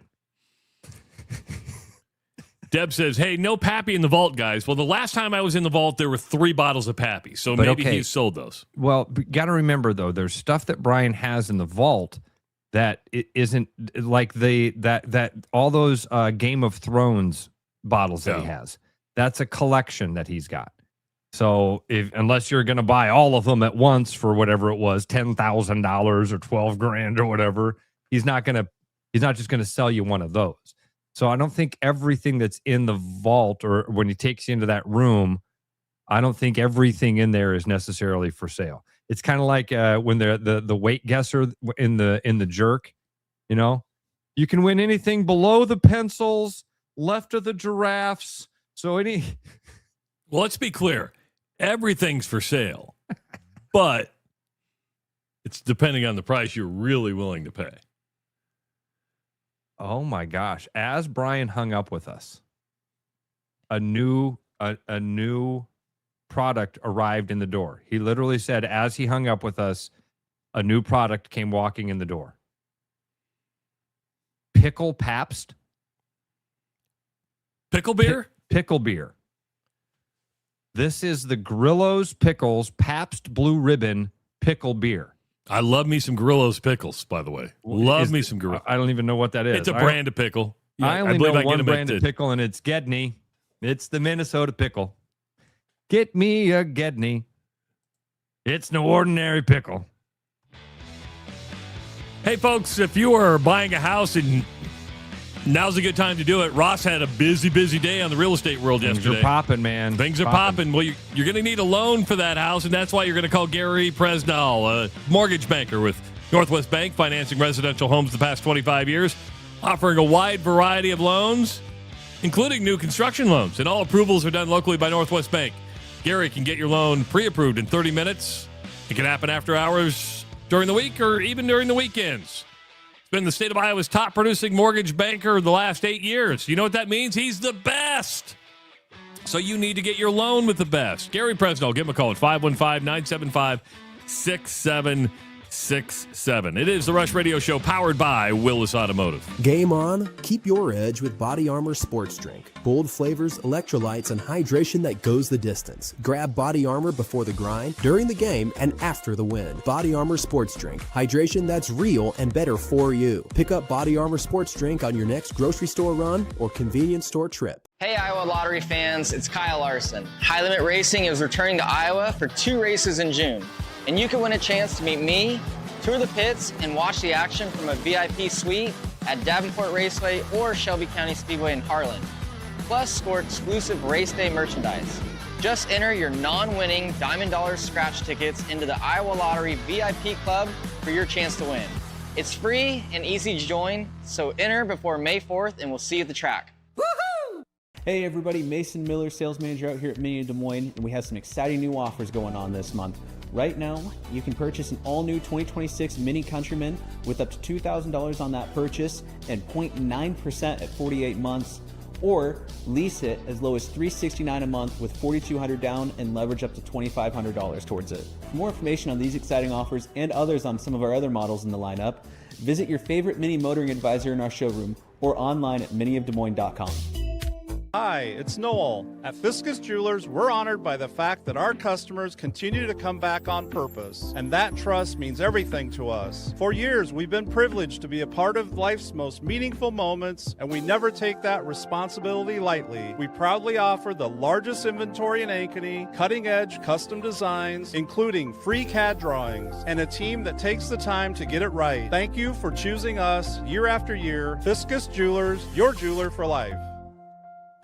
Deb says, hey, no Pappy in the vault, guys. Well, the last time I was in the vault, there were 3 bottles of Pappy, so maybe he sold those. Well, got to remember, though, there's stuff that Brian has in the vault that it isn't like that all those Game of Thrones bottles that he has. That's a collection that he's got. So unless you're going to buy all of them at once for whatever it was, $10,000 or $12,000 or whatever, he's not just going to sell you one of those. So I don't think everything that's in the vault or when he takes you into that room I don't think everything in there is necessarily for sale. It's kind of like when the weight guesser in the jerk, you know, you can win anything below the pencils, left of the giraffes. So Well, let's be clear. Everything's for sale, but it's depending on the price you're really willing to pay. Oh my gosh. As Brian hung up with us, a new product arrived in the door. He literally said, as he hung up with us, a new product came walking in the door. Pickle Pabst. Pickle beer? Pickle beer. This is the Grillo's Pickles Pabst Blue Ribbon Pickle Beer. I love me some Grillo's Pickles, by the way. Love me some Grillo's. I don't even know what that is. It's a brand of pickle. Yeah, I only know one brand of pickle, and it's Gedney. It's the Minnesota pickle. Get me a Gedney. It's no ordinary pickle. Hey, folks, if you are buying a house and now's a good time to do it. Ross had a busy day on the real estate world yesterday. Things are popping, man. Things are popping. Well, you're going to need a loan for that house, and that's why you're going to call Gary Presnall, a mortgage banker with Northwest Bank, financing residential homes the past 25 years, offering a wide variety of loans, including new construction loans. And all approvals are done locally by Northwest Bank. Gary can get your loan pre-approved in 30 minutes. It can happen after hours, during the week, or even during the weekends. Been the state of Iowa's top producing mortgage banker the last 8 years. You know what that means? He's the best. So you need to get your loan with the best. Gary Presnell, give him a call at 515-975-6767. It is the Rush Radio Show powered by Willis Automotive. Game on? Keep your edge with Body Armor Sports Drink. Bold flavors, electrolytes, and hydration that goes the distance. Grab Body Armor before the grind, during the game, and after the win. Body Armor Sports Drink. Hydration that's real and better for you. Pick up Body Armor Sports Drink on your next grocery store run or convenience store trip. Hey, Iowa Lottery fans, it's Kyle Larson. High Limit Racing is returning to Iowa for 2 races in June. And you can win a chance to meet me, tour the pits, and watch the action from a VIP suite at Davenport Raceway or Shelby County Speedway in Harlan. Plus, score exclusive race day merchandise. Just enter your non-winning Diamond Dollars scratch tickets into the Iowa Lottery VIP Club for your chance to win. It's free and easy to join, so enter before May 4th and we'll see you at the track. Hey everybody, Mason Miller, sales manager out here at Mini Des Moines, and we have some exciting new offers going on this month. Right now, you can purchase an all-new 2026 Mini Countryman with up to $2,000 on that purchase and 0.9% at 48 months, or lease it as low as $369 a month with $4,200 down and leverage up to $2,500 towards it. For more information on these exciting offers and others on some of our other models in the lineup, visit your favorite Mini motoring advisor in our showroom or online at miniofdesmoines.com. Hi, it's Noel. At Fiskus Jewelers, we're honored by the fact that our customers continue to come back on purpose, and that trust means everything to us. For years, we've been privileged to be a part of life's most meaningful moments, and we never take that responsibility lightly. We proudly offer the largest inventory in Ankeny, cutting-edge custom designs, including free CAD drawings, and a team that takes the time to get it right. Thank you for choosing us year after year. Fiskus Jewelers, your jeweler for life.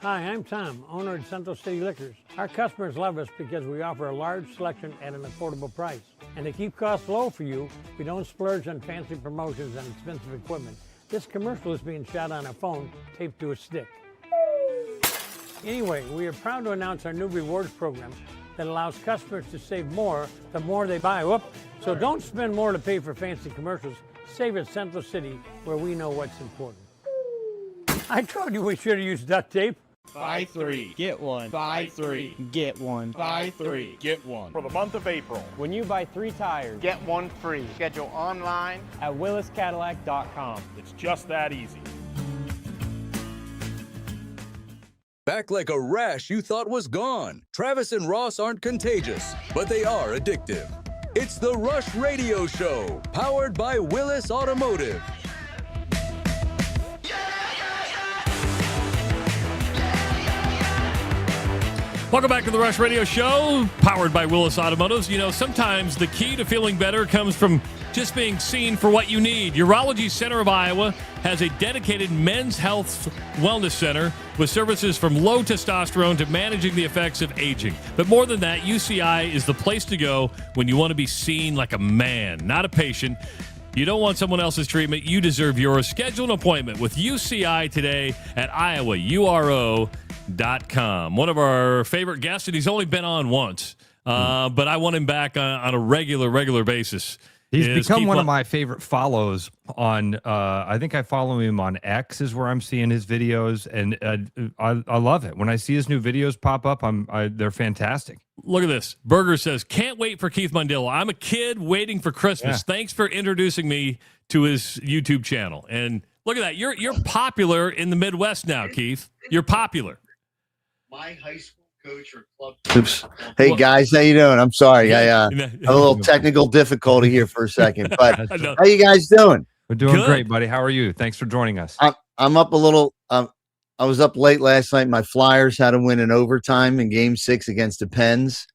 Hi, I'm Tom, owner of Central City Liquors. Our customers love us because we offer a large selection at an affordable price. And to keep costs low for you, we don't splurge on fancy promotions and expensive equipment. This commercial is being shot on a phone taped to a stick. Anyway, we are proud to announce our new rewards program that allows customers to save more the more they buy. So don't spend more to pay for fancy commercials. Save at Central City, where we know what's important. I told you we should have used duct tape. Buy 3, get 1. Buy 3, get 1. Buy 3, get 1. For the month of April. When you buy 3 tires, Get 1 free. Schedule online at williscadillac.com. It's just that easy. Back like a rash you thought was gone. Travis and Ross aren't contagious, but they are addictive. It's the Rush Radio Show, powered by Willis Automotive. Welcome back to the Rush Radio Show, powered by Willis Automotive. You know, sometimes the key to feeling better comes from just being seen for what you need. Urology Center of Iowa has a dedicated men's health wellness center with services from low testosterone to managing the effects of aging. But more than that, UCI is the place to go when you want to be seen like a man, not a patient. You don't want someone else's treatment. You deserve yours. Schedule an appointment with UCI today at iowauro.com. One of our favorite guests, and he's only been on once, but I want him back on a regular basis. He's become one of my favorite follows on, I think I follow him on X is where I'm seeing his videos, and I love it. When I see his new videos pop up, they're fantastic. Look at this. Berger says, can't wait for Keith Mandelo. I'm a kid waiting for Christmas. Yeah. Thanks for introducing me to his YouTube channel. And look at that. You're popular in the Midwest now, Keith. You're popular. My high school coach or club. Oops. Hey guys, how you doing? I'm sorry, I have a little technical difficulty here for a second, but how you guys doing? We're doing great, buddy. How are you? Thanks for joining us. I'm up a little. I was up late last night. My Flyers had to win in overtime in Game 6 against the Pens.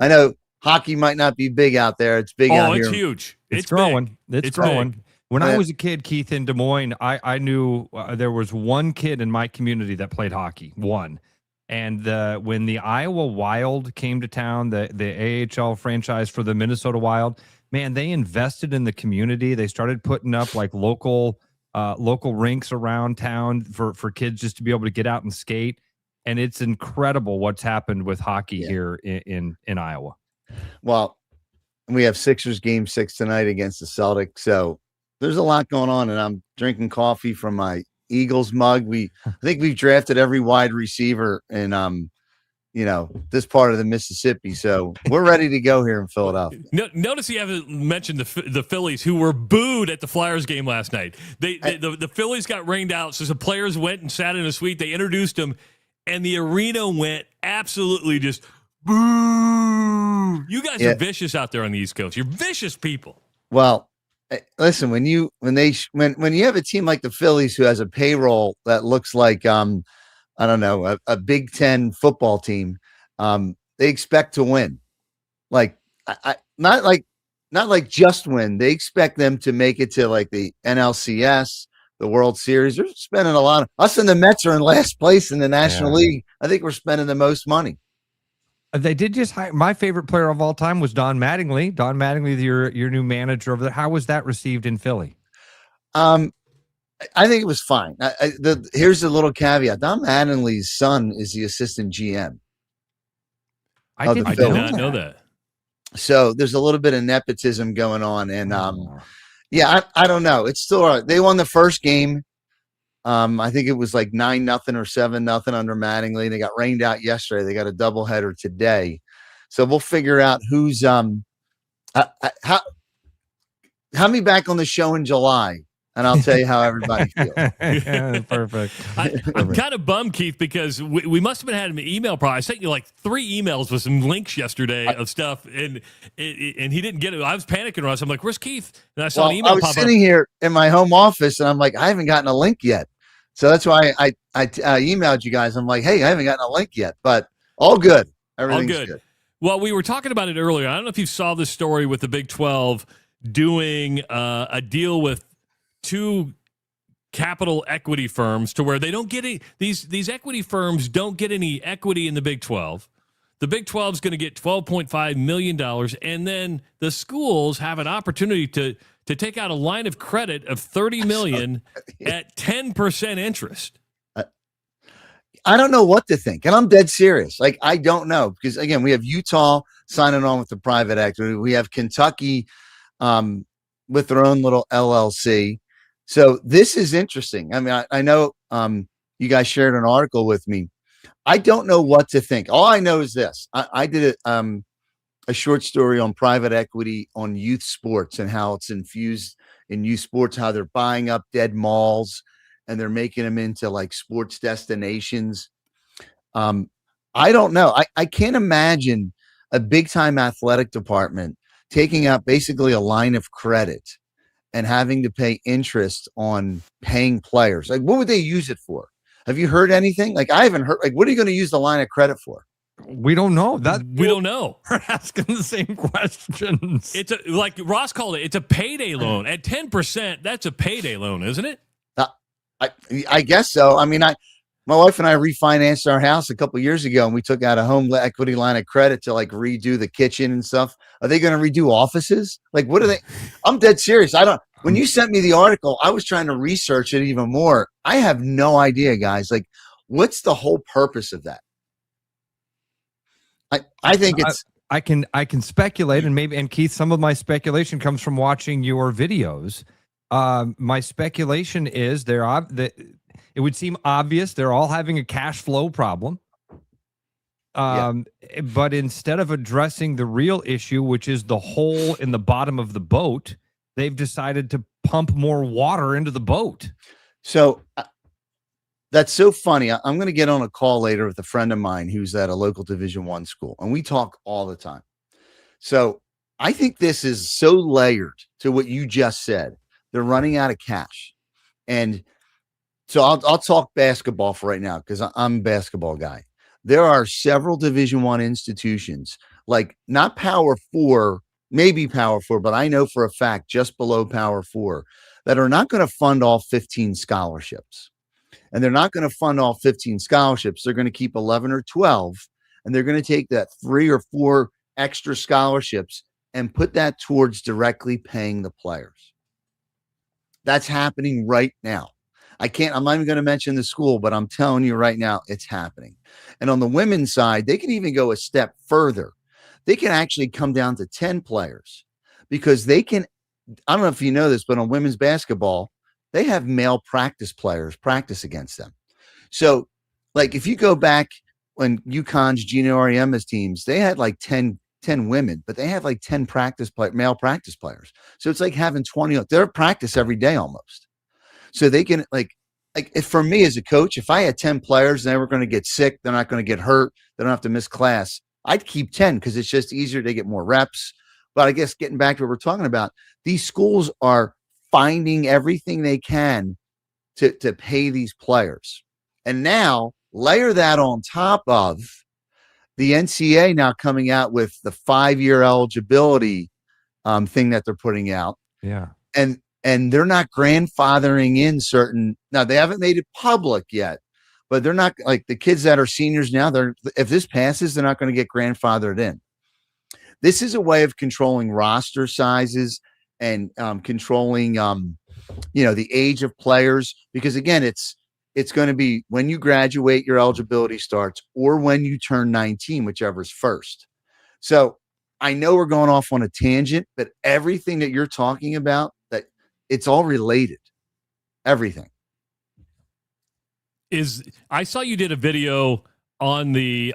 I know hockey might not be big out there. It's big out here. Oh, it's huge. It's growing. Big. It's growing. When I was a kid, Keith, in Des Moines, I knew there was one kid in my community that played hockey. One. And when the Iowa Wild came to town, the AHL franchise for the Minnesota Wild, man, they invested in the community. They started putting up like local rinks around town for kids just to be able to get out and skate. And it's incredible what's happened with hockey here in Iowa. Well, we have Sixers Game 6 tonight against the Celtics. So there's a lot going on, and I'm drinking coffee from my Eagles mug. I think we've drafted every wide receiver in this part of the Mississippi, so we're ready to go here in Philadelphia. Notice you haven't mentioned the Phillies, who were booed at the Flyers game last night. The Phillies got rained out, so some players went and sat in a suite. They introduced them, and the arena went absolutely just boo. You guys are vicious out there on the East Coast. You're vicious people. Well, listen, when you have a team like the Phillies who has a payroll that looks like I don't know, a Big Ten football team, they expect to win. Like not like just win. They expect them to make it to like the NLCS, the World Series. They're spending a lot of us, and the Mets are in last place in the National League. I think we're spending the most money. They did just hire my favorite player of all time was Don Mattingly. Don Mattingly, your new manager over there. How was that received in Philly? I think it was fine. Here's a little caveat: Don Mattingly's son is the assistant GM. I did not know that. So there's a little bit of nepotism going on, and I don't know. It's still they won the first game. I think it was like 9-0 or 7-0 under Mattingly. They got rained out yesterday. They got a doubleheader today, so we'll figure out who's have me back on the show in July, and I'll tell you how everybody feels. Perfect. I'm kind of bummed, Keith, because we must have had an email problem. I sent you like 3 emails with some links yesterday of stuff, and he didn't get it. I was panicking, Russ. I'm like, "Where's Keith?" And I saw an email pop up. I was sitting here in my home office, and I'm like, I haven't gotten a link yet. So that's why I emailed you guys. I'm like, hey, I haven't gotten a link yet, but all good. Everything's good. Well, we were talking about it earlier. I don't know if you saw this story with the Big 12 doing a deal with 2 capital equity firms to where they don't get these equity firms don't get any equity in the Big 12. The Big 12 is going to get $12.5 million, and then the schools have an opportunity to take out a line of credit of $30 million at 10% interest. I don't know what to think, and I'm dead serious. Like, I don't know, because again, we have Utah signing on with the private equity. We have Kentucky with their own little LLC. So this is interesting. I mean, I know you guys shared an article with me. I don't know what to think. All I know is this. I did a short story on private equity on youth sports and how it's infused in youth sports, how they're buying up dead malls and they're making them into like sports destinations. I don't know. I can't imagine a big time athletic department taking out basically a line of credit and having to pay interest on paying players. Like, what would they use it for? Have you heard anything? Like, I haven't heard. Like, what are you going to use the line of credit for? We don't know that. We don't know. We're asking the same questions. It's like Ross called it. It's a payday loan at 10%. That's a payday loan, isn't it? I guess so. I mean, my wife and I refinanced our house a couple of years ago, and we took out a home equity line of credit to like redo the kitchen and stuff. Are they going to redo offices? Like, what are they? I'm dead serious. When you sent me the article, I was trying to research it even more. I have no idea, guys. Like, what's the whole purpose of that? I think it's. I can speculate, and Keith, some of my speculation comes from watching your videos. My speculation is it would seem obvious they're all having a cash flow problem. But instead of addressing the real issue, which is the hole in the bottom of the boat, they've decided to pump more water into the boat. So that's so funny. I'm going to get on a call later with a friend of mine who's at a local Division I school, and we talk all the time. So I think this is so layered to what you just said. They're running out of cash. And so I'll talk basketball for right now because I'm a basketball guy. There are several Division I institutions, like not Power 4, maybe Power 4, but I know for a fact just below Power 4 that are not going to fund all 15 scholarships. And they're not going to fund all 15 scholarships. They're going to keep 11 or 12, and they're going to take that 3 or 4 extra scholarships and put that towards directly paying the players. That's happening right now. I'm not even going to mention the school, but I'm telling you right now, it's happening. And on the women's side, they can even go a step further. They can actually come down to 10 players because they can. I don't know if you know this, but on women's basketball, they have male practice players practice against them. So, like, if you go back when UConn's Gino Auriemma's teams, they had like 10 women, but they had like 10 male practice players. So it's like having 20. They're at practice every day almost. So they can if for me as a coach, if I had 10 players and they were going to get sick, they're not going to get hurt, they don't have to miss class, I'd keep 10 because it's just easier to get more reps. But I guess getting back to what we're talking about, these schools are finding everything they can to pay these players. And now layer that on top of the NCAA now coming out with the 5-year eligibility thing that they're putting out. Yeah. And they're not grandfathering in certain. Now they haven't made it public yet, but they're not like the kids that are seniors now. If this passes, they're not going to get grandfathered in. This is a way of controlling roster sizes and controlling, the age of players. Because again, it's going to be when you graduate, your eligibility starts, or when you turn 19, whichever's first. So I know we're going off on a tangent, but everything that you're talking about, it's all related. Everything. I saw you did a video on the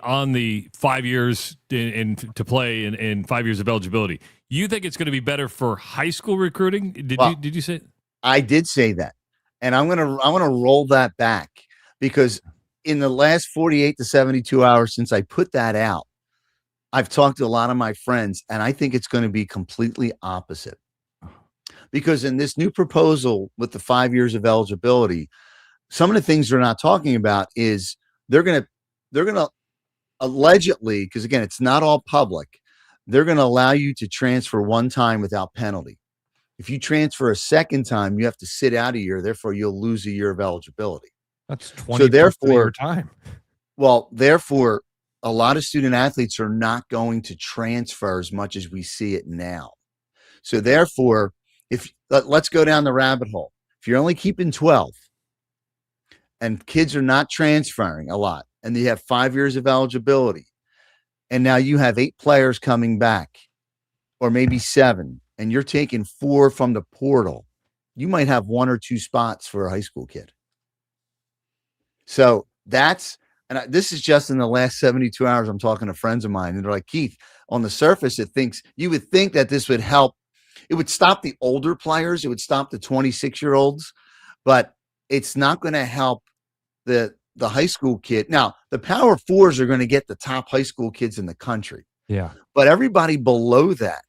5 years to play in 5 years of eligibility. You think it's going to be better for high school recruiting? Did you say? I did say that, and I want to roll that back because in the last 48 to 72 hours since I put that out, I've talked to a lot of my friends, and I think it's going to be completely opposite. Because in this new proposal with the 5 years of eligibility, some of the things they're not talking about is they're going to allegedly, because again, it's not all public, they're going to allow you to transfer one time without penalty. If you transfer a second time, you have to sit out a year. Therefore, you'll lose a year of eligibility. That's 20% of your time. Well, therefore, a lot of student athletes are not going to transfer as much as we see it now. So therefore, let's go down the rabbit hole. If you're only keeping 12 and kids are not transferring a lot and you have 5 years of eligibility and now you have 8 players coming back or maybe 7 and you're taking 4 from the portal, you might have 1 or 2 spots for a high school kid. So this is just in the last 72 hours. I'm talking to friends of mine and they're like, Keith, on the surface, you would think that this would help. It would stop the older players. It would stop the 26-year-olds, but it's not going to help the high school kid. Now, the Power 4s are going to get the top high school kids in the country. Yeah. But everybody below that,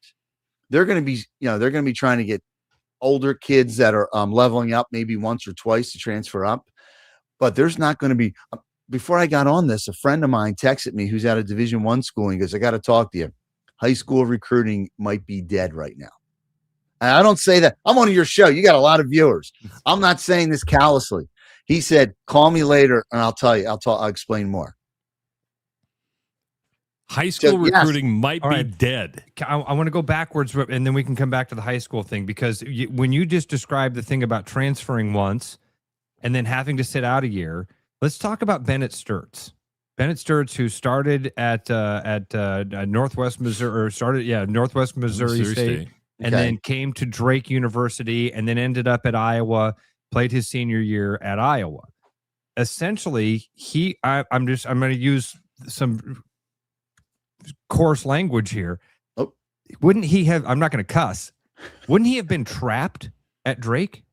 they're going to be trying to get older kids that are leveling up maybe once or twice to transfer up. But there's not going to be before I got on this, a friend of mine texted me who's at a Division I school. And he goes, I got to talk to you. High school recruiting might be dead right now. And I don't say that. I'm on your show. You got a lot of viewers. I'm not saying this callously. He said, call me later and I'll tell you. I'll explain more. High school recruiting Yes. might All be right. dead. I want to go backwards, and then we can come back to the high school thing, because when you just described the thing about transferring once and then having to sit out a year, let's talk about Bennett Sturtz. Bennett Sturtz, who started at Northwest Missouri, Northwest Missouri State, and then came to Drake University, and then ended up at Iowa, played his senior year at Iowa. Essentially, I'm going to use some coarse language here. Oh. Wouldn't he have, I'm not going to cuss, wouldn't he have been trapped at Drake?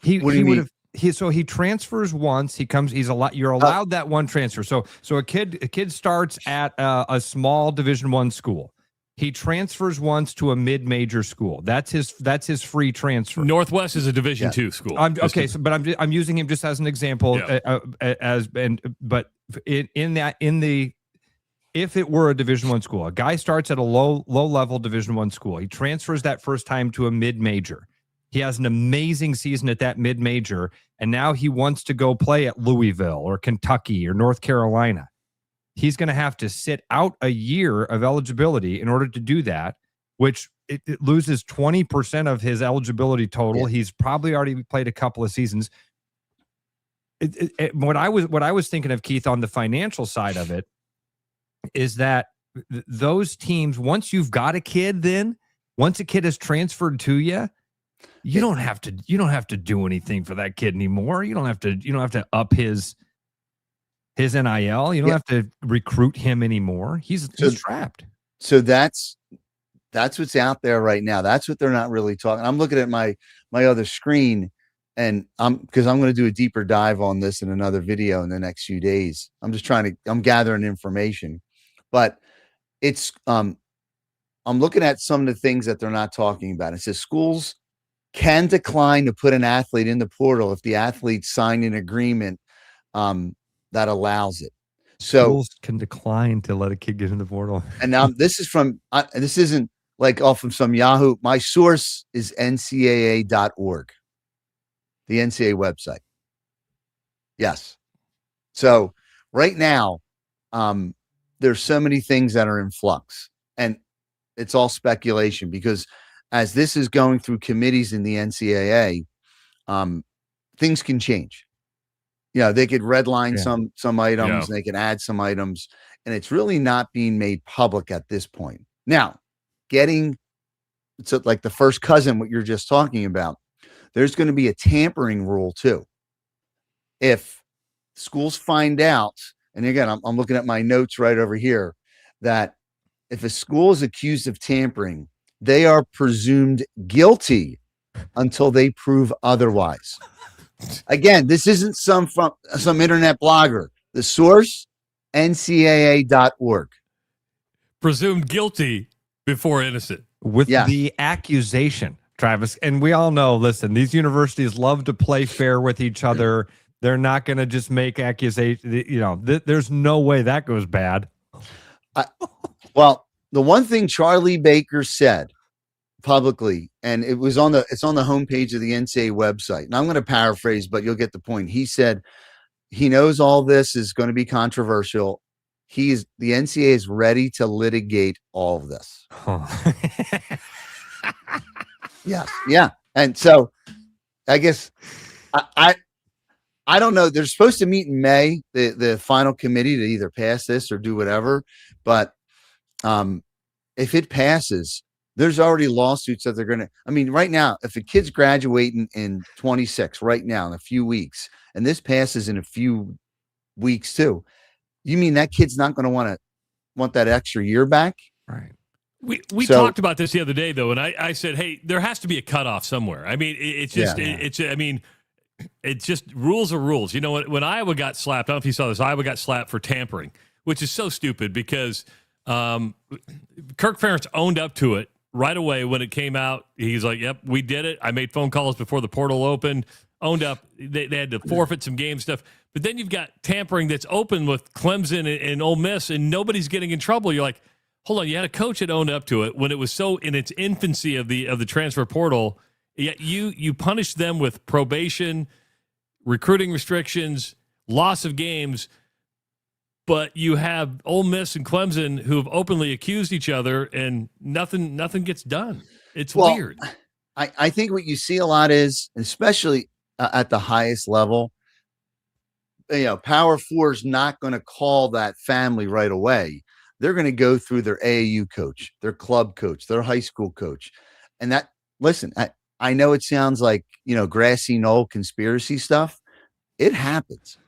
He would have. He transfers once. You're allowed that one transfer. So a kid starts at a small Division I school. He transfers once to a mid-major school. That's his free transfer. Northwest is a Division II school. I'm using him just as an example. If it were a Division I school, a guy starts at a low level Division I school. He transfers that first time to a mid-major. He has an amazing season at that mid-major, and now he wants to go play at Louisville or Kentucky or North Carolina. He's going to have to sit out a year of eligibility in order to do that, which it loses 20% of his eligibility total. Yeah. He's probably already played a couple of seasons. What I was thinking of, Keith, on the financial side of it, is that those teams, once you've got a kid, once a kid is transferred to you, you don't have to do anything for that kid anymore. You don't have to up his NIL. You don't have to recruit him anymore. He's trapped. So that's what's out there right now. That's what they're not really talking. I'm looking at my other screen, and because I'm going to do a deeper dive on this in another video in the next few days. I'm gathering information, but it's I'm looking at some of the things that they're not talking about. It says schools can decline to put an athlete in the portal if the athlete signed an agreement that allows it. So schools can decline to let a kid get in the portal. And now this is from this isn't like off from some Yahoo. My source is ncaa.org, the NCAA website. Yes. So right now, there's so many things that are in flux, and it's all speculation because as this is going through committees in the NCAA, things can change. They could redline some items, they can add some items, and it's really not being made public at this point. Now, it's like the first cousin, what you're just talking about, there's going to be a tampering rule too. If schools find out, and again, I'm looking at my notes right over here, that if a school is accused of tampering, they are presumed guilty until they prove otherwise. Again, this isn't some internet blogger. The source, ncaa.org. Presumed guilty before innocent. With the accusation, Travis. And we all know, listen, these universities love to play fair with each other. They're not going to just make accusations. There's no way that goes bad. Well, the one thing Charlie Baker said publicly, and it's on the homepage of the NCAA website, and I'm going to paraphrase, but you'll get the point. He said he knows all this is going to be controversial. The NCAA is ready to litigate all of this. Yes. Yeah. And so I guess I don't know. They're supposed to meet in May, the final committee, to either pass this or do whatever. But if it passes, there's already lawsuits that they're going to, right now, if a kid's graduating in 26 right now in a few weeks, and this passes in a few weeks too, you mean that kid's not going to want that extra year back? Right. We talked about this the other day though. And I said, hey, there has to be a cutoff somewhere. It's just rules are rules. When Iowa got slapped, I don't know if you saw this, Iowa got slapped for tampering, which is so stupid because Kirk Ferentz owned up to it right away when it came out. He's like, yep, we did it. I made phone calls before the portal opened, owned up. They had to forfeit some game stuff. But then you've got tampering that's open with Clemson and Ole Miss, and nobody's getting in trouble. You're like, hold on, you had a coach that owned up to it when it was so in its infancy of the transfer portal. Yet you punished them with probation, recruiting restrictions, loss of games. But you have Ole Miss and Clemson who have openly accused each other, and nothing gets done. It's weird. I think what you see a lot is, especially at the highest level, Power Four is not going to call that family right away. They're going to go through their AAU coach, their club coach, their high school coach. And that, listen, I know it sounds like, grassy knoll conspiracy stuff. It happens.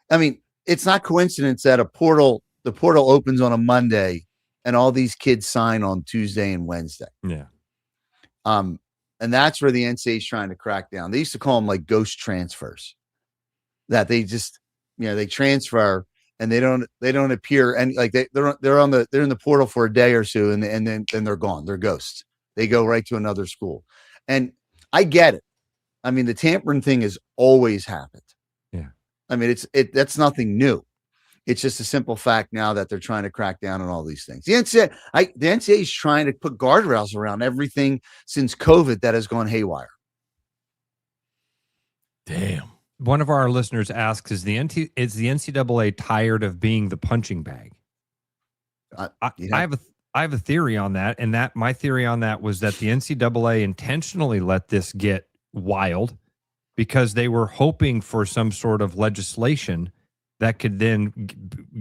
I mean, it's not coincidence that the portal opens on a Monday and all these kids sign on Tuesday and Wednesday. Yeah. And that's where the NCAA is trying to crack down. They used to call them like ghost transfers, that they just, they transfer and they don't appear, and like they're in the portal for a day or so, and then they're gone. They're ghosts. They go right to another school. And I get it. I mean, the tampering thing has always happened. Yeah. I mean, that's nothing new. It's just a simple fact now that they're trying to crack down on all these things. The NCAA is trying to put guardrails around everything since COVID that has gone haywire. Damn. One of our listeners asks, is the NCAA tired of being the punching bag? I have a theory on that, and my theory on that was that the NCAA intentionally let this get wild because they were hoping for some sort of legislation that could then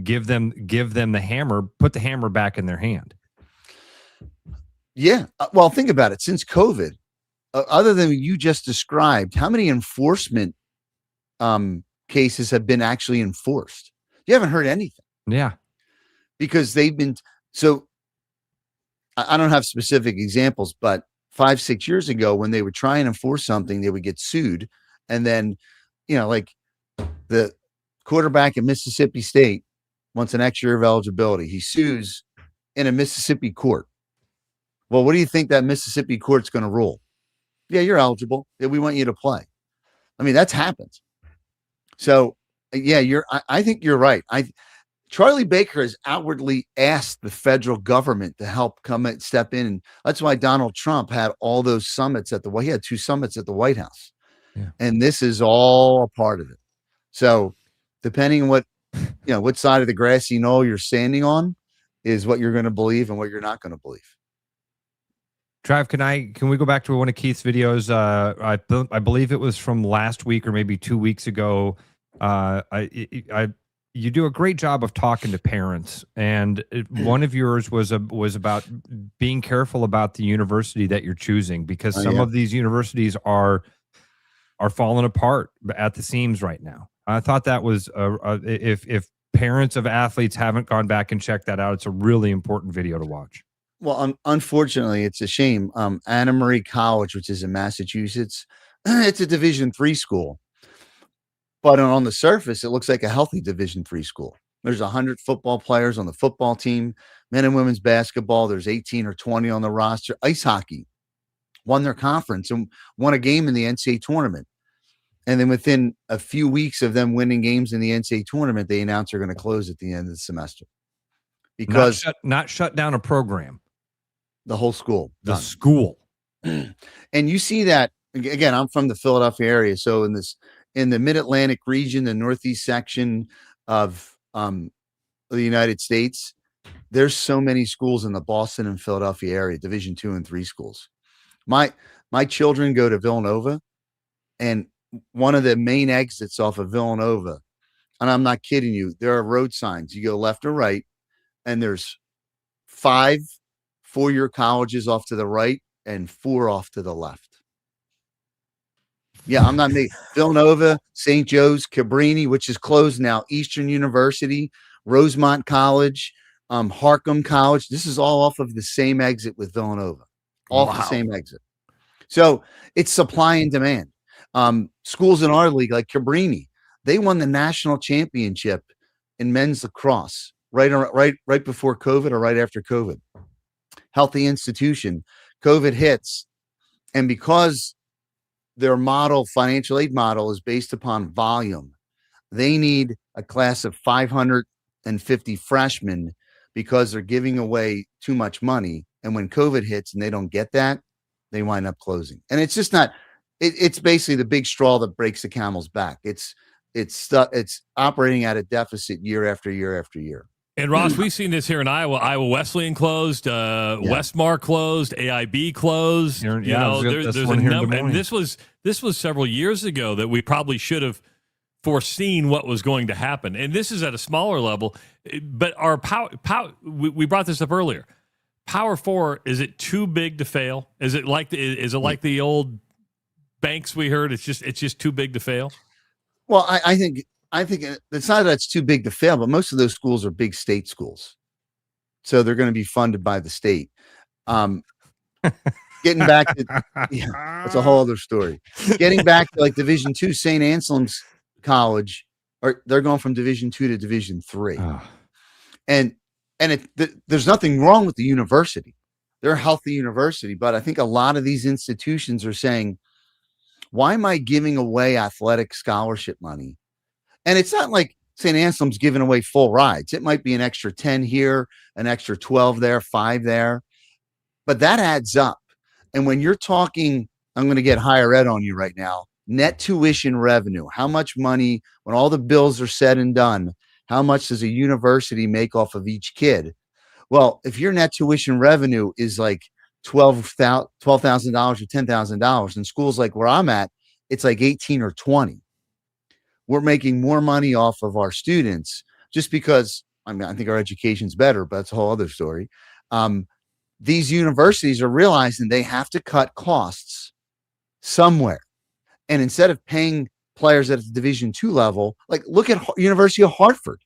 give them the hammer, put the hammer back in their hand. Yeah. Well, think about it. Since COVID, other than you just described, how many enforcement cases have been actually enforced? You haven't heard anything. Yeah. Because they've been, so I don't have specific examples, but 5-6 years ago, when they would try and enforce something, they would get sued. And then, like the quarterback at Mississippi State wants an extra year of eligibility. He sues in a Mississippi court. Well, what do you think that Mississippi court's going to rule? Yeah, you're eligible. Yeah, we want you to play. I mean, that's happened. So, yeah, I think you're right. Charlie Baker has outwardly asked the federal government to help come and step in. And that's why Donald Trump had all those summits he had 2 summits at the White House. Yeah. And this is all a part of it. So depending on what side of the grassy knoll you're standing on is what you're going to believe and what you're not going to believe. Trav, can we go back to one of Keith's videos? I believe it was from last week or maybe 2 weeks ago. You do a great job of talking to parents, and one of yours was about being careful about the university that you're choosing, because some of these universities are falling apart at the seams right now. I thought that was if parents of athletes haven't gone back and checked that out, it's a really important video to watch. Well, unfortunately, it's a shame. Anna Marie College, which is in Massachusetts, it's a Division III school. But on the surface, it looks like a healthy Division III school. There's 100 football players on the football team, men and women's basketball. There's 18 or 20 on the roster. Ice hockey won their conference and won a game in the NCAA tournament. And then within a few weeks of them winning games in the NCAA tournament, they announced they're going to close at the end of the semester. Because not shut down a program. The whole school. The school. And you see that, again, I'm from the Philadelphia area. So in the mid-Atlantic region, the northeast section of the United States, there's so many schools in the Boston and Philadelphia area, Division II and III schools. My children go to Villanova, and one of the main exits off of Villanova, and I'm not kidding you, there are road signs. You go left or right, and there's 5 four-year colleges off to the right and 4 off to the left. Yeah, I'm not making Villanova, St. Joe's, Cabrini, which is closed now, Eastern University, Rosemont College, Harcum College. This is all off of the same exit with Villanova, off the same exit. So it's supply and demand. Schools in our league, like Cabrini, they won the national championship in men's lacrosse right before COVID or right after COVID. Healthy institution. COVID hits, and because their financial aid model is based upon volume, they need a class of 550 freshmen because they're giving away too much money. And when COVID hits and they don't get that, they wind up closing. And it's just not, it's basically the big straw that breaks the camel's back. It's operating at a deficit year after year after year. And Ross, we've seen this here in Iowa. Iowa Wesleyan closed, Westmar closed, AIB closed. There's a number, and this was several years ago that we probably should have foreseen what was going to happen. And this is at a smaller level, but our we brought this up earlier. Power Four, is it too big to fail? Is it like the old banks we heard? It's just too big to fail. Well, I think it's not that it's too big to fail, but most of those schools are big state schools, so they're going to be funded by the state. Getting back to that's a whole other story. Getting back to like Division II, St. Anselm's College, or they're going from Division II to Division III, and there's nothing wrong with the university. They're a healthy university, but I think a lot of these institutions are saying, why am I giving away athletic scholarship money? And it's not like St. Anselm's giving away full rides. It might be an extra 10 here, an extra 12 there, 5 there, but that adds up. And when you're talking, I'm going to get higher ed on you right now, net tuition revenue, how much money, when all the bills are said and done, how much does a university make off of each kid? Well, if your net tuition revenue is like $12,000 or $10,000, in schools like where I'm at, it's like 18 or 20. We're making more money off of our students just because, I mean, I think our education's better, but that's a whole other story. These universities are realizing they have to cut costs somewhere. And instead of paying players at the Division II level, like look at University of Hartford,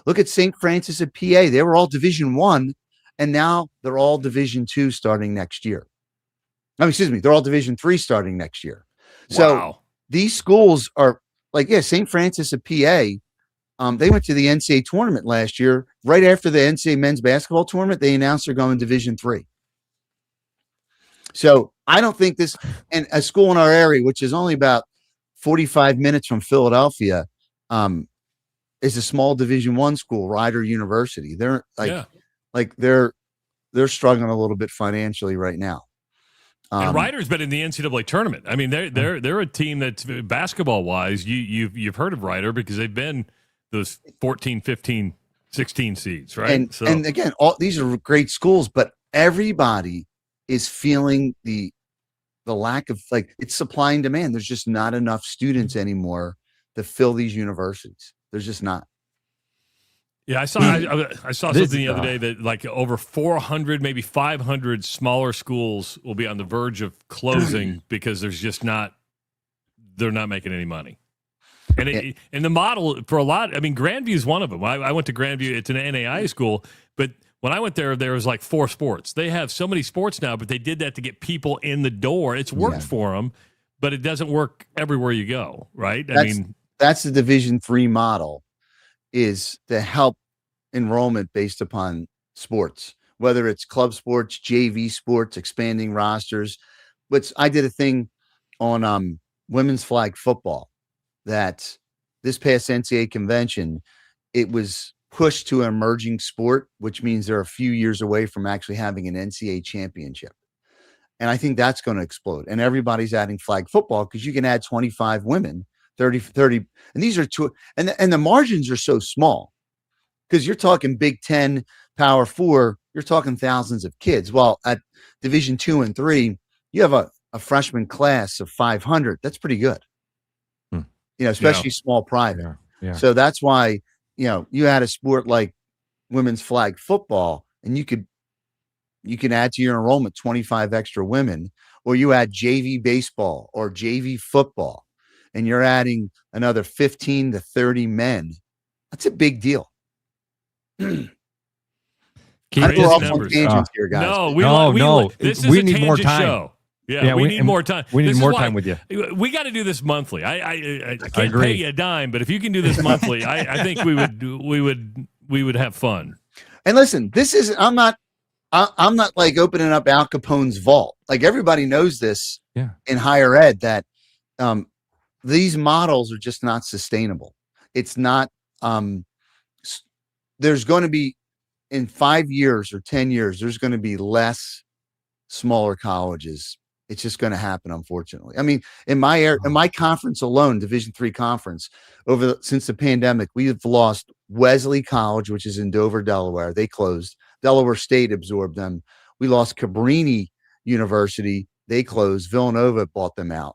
look at St. Francis of PA. They were all Division I, and now they're all Division II starting next year. They're all Division III starting next year. So these schools are like, St. Francis of PA, they went to the NCAA tournament last year. Right after the NCAA men's basketball tournament, they announced they're going Division III. So I don't think this, and a school in our area, which is only about 45 minutes from Philadelphia, is a small Division I school, Rider University. They're they're struggling a little bit financially right now. And Rider's been in the NCAA tournament. I mean, they're a team that's basketball wise. You've heard of Rider because they've been those 14, 15, 16 seeds, right? And again, all these are great schools, but everybody is feeling the lack of, like, it's supply and demand. There's just not enough students anymore to fill these universities. There's just not. Yeah, I saw something the other day that like over 400, maybe 500 smaller schools will be on the verge of closing because they're not making any money. And and the model for a lot, I mean, Grandview is one of them. I went to Grandview. It's an NAIA school, but when I went there was like 4 sports. They have so many sports now, but they did that to get people in the door. It's worked for them, but it doesn't work everywhere you go, right? That's the Division III model, is to help enrollment based upon sports, whether it's club sports, JV sports, expanding rosters. But I did a thing on women's flag football that this past NCAA convention, it was pushed to an emerging sport, which means they're a few years away from actually having an NCAA championship. And I think that's going to explode. And everybody's adding flag football because you can add 25 women, 30, and these are two, and the margins are so small because you're talking Big Ten, Power Four, you're talking thousands of kids. While at Division II and III, you have a freshman class of 500. That's pretty good, especially small private. Yeah. So that's why, you had a sport like women's flag football, and you can add to your enrollment 25 extra women, or you add JV baseball or JV football, and you're adding another 15 to 30 men. That's a big deal. Numbers. Here, guys. No, this is we a need more tangent time. show. Yeah, we need more time. We need more time with you. We got to do this monthly. I can't agree. pay you a dime, but if you can do this monthly, I think we would have fun. And listen, this is I'm not like opening up Al Capone's vault. Like, everybody knows this in higher ed that these models are just not sustainable. it's not, there's going to be, in 5 years or 10 years, there's going to be less smaller colleges. It's just going to happen, unfortunately. I mean, in my conference alone, Division III conference, since the pandemic, we have lost Wesley College, which is in Dover, Delaware. They closed. Delaware State absorbed them. We lost Cabrini University. They closed. Villanova bought them out.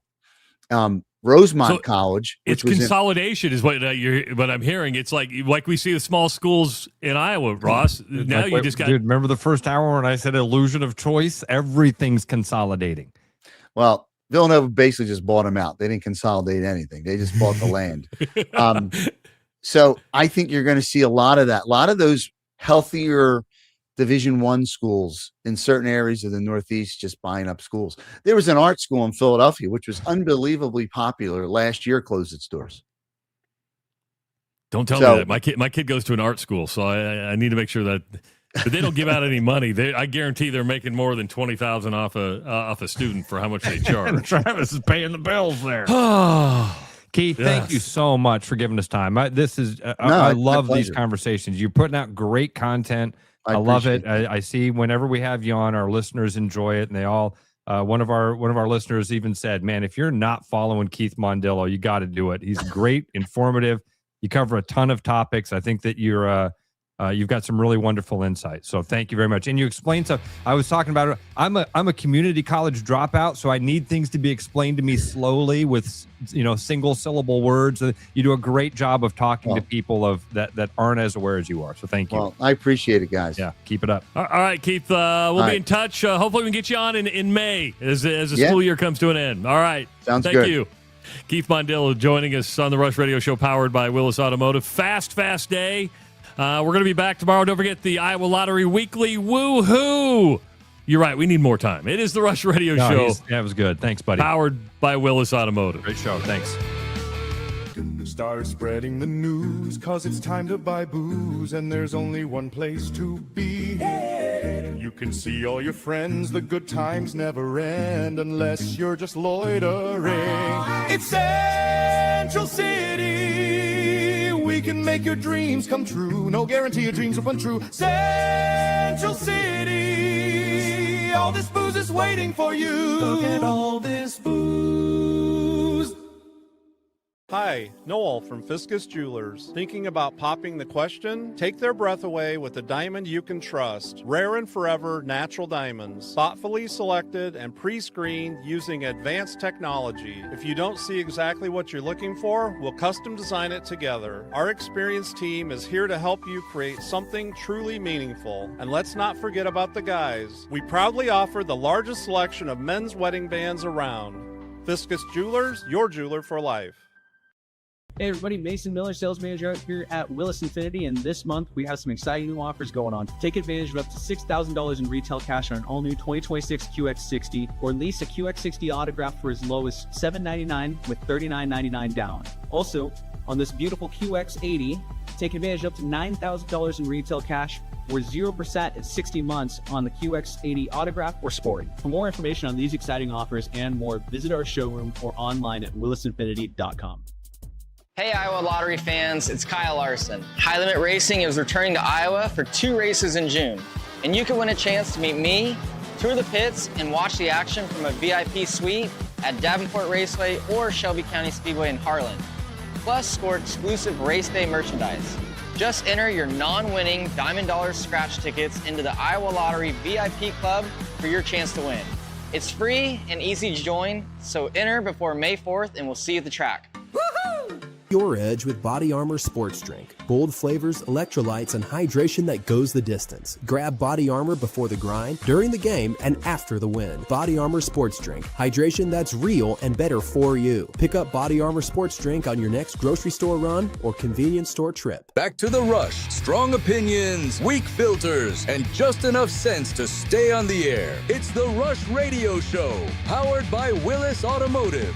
Rosemont College. It's consolidation is what I'm hearing. It's like we see the small schools in Iowa, Ross. Now you just got. Dude, remember the first hour when I said illusion of choice? Everything's consolidating. Well, Villanova basically just bought them out. They didn't consolidate anything. They just bought the land. So I think you're going to see a lot of that. A lot of those healthier Division I schools in certain areas of the Northeast just buying up schools. There was an art school in Philadelphia, which was unbelievably popular. Last year, closed its doors. Don't tell me that. My kid goes to an art school, so I need to make sure that. But they don't give out any money. I guarantee they're making more than $20,000 off a student for how much they charge. Travis is paying the bills there. Keith, thank you so much for giving us time. I love these conversations. You're putting out great content. I love it. I see whenever we have you on, our listeners enjoy it, and they all. One of our listeners even said, "Man, if you're not following Keith Mandelo, you got to do it. He's great, informative. You cover a ton of topics. I think that you've got some really wonderful insights. So thank you very much. And you explained stuff. I was talking about it. I'm a community college dropout, so I need things to be explained to me slowly with single syllable words. You do a great job of talking to people that aren't as aware as you are. So thank you. Well, I appreciate it, guys. Yeah, keep it up. All right, Keith. We'll be in touch. Hopefully, we can get you on in May as the school year comes to an end. All right. Sounds good. Thank you. Keith Mandelo joining us on the Rush Radio Show, powered by Willis Automotive. Fast day. We're going to be back tomorrow. Don't forget the Iowa Lottery Weekly. Woo-hoo! You're right. We need more time. It is the Rush Radio Show. That was good. Thanks, buddy. Powered by Willis Automotive. Great show. Thanks. Start spreading the news, cause it's time to buy booze, and there's only one place to be. You can see all your friends, the good times never end, unless you're just loitering. It's Central City. We can make your dreams come true. No guarantee your dreams will come true. Central City. All this booze is waiting for you. Look at all this booze. Hi, Noel from Fiscus Jewelers. Thinking about popping the question? Take their breath away with a diamond you can trust. Rare and forever natural diamonds. Thoughtfully selected and pre-screened using advanced technology. If you don't see exactly what you're looking for, we'll custom design it together. Our experienced team is here to help you create something truly meaningful. And let's not forget about the guys. We proudly offer the largest selection of men's wedding bands around. Fiscus Jewelers, your jeweler for life. Hey everybody, Mason Miller, sales manager out here at Willis Infinity, and this month we have some exciting new offers going on. Take advantage of up to $6,000 in retail cash on an all-new 2026 QX60, or lease a QX60 autograph for as low as $799 with $39.99 down. Also, on this beautiful QX80, take advantage of up to $9,000 in retail cash or 0% at 60 months on the QX80 autograph or sport. For more information on these exciting offers and more, visit our showroom or online at willisinfinity.com. Hey Iowa Lottery fans, it's Kyle Larson. High Limit Racing is returning to Iowa for 2 races in June. And you can win a chance to meet me, tour the pits, and watch the action from a VIP suite at Davenport Raceway or Shelby County Speedway in Harlan. Plus, score exclusive race day merchandise. Just enter your non-winning Diamond Dollars scratch tickets into the Iowa Lottery VIP Club for your chance to win. It's free and easy to join, so enter before May 4th and we'll see you at the track. Your edge with Body Armor Sports Drink. Bold flavors, electrolytes, and hydration that goes the distance. Grab Body Armor before the grind, during the game, and after the win. Body Armor Sports Drink. Hydration that's real and better for you. Pick up Body Armor Sports Drink on your next grocery store run or convenience store trip. Back to the Rush. Strong opinions, weak filters, and just enough sense to stay on the air. It's the Rush Radio Show, powered by Willis Automotive.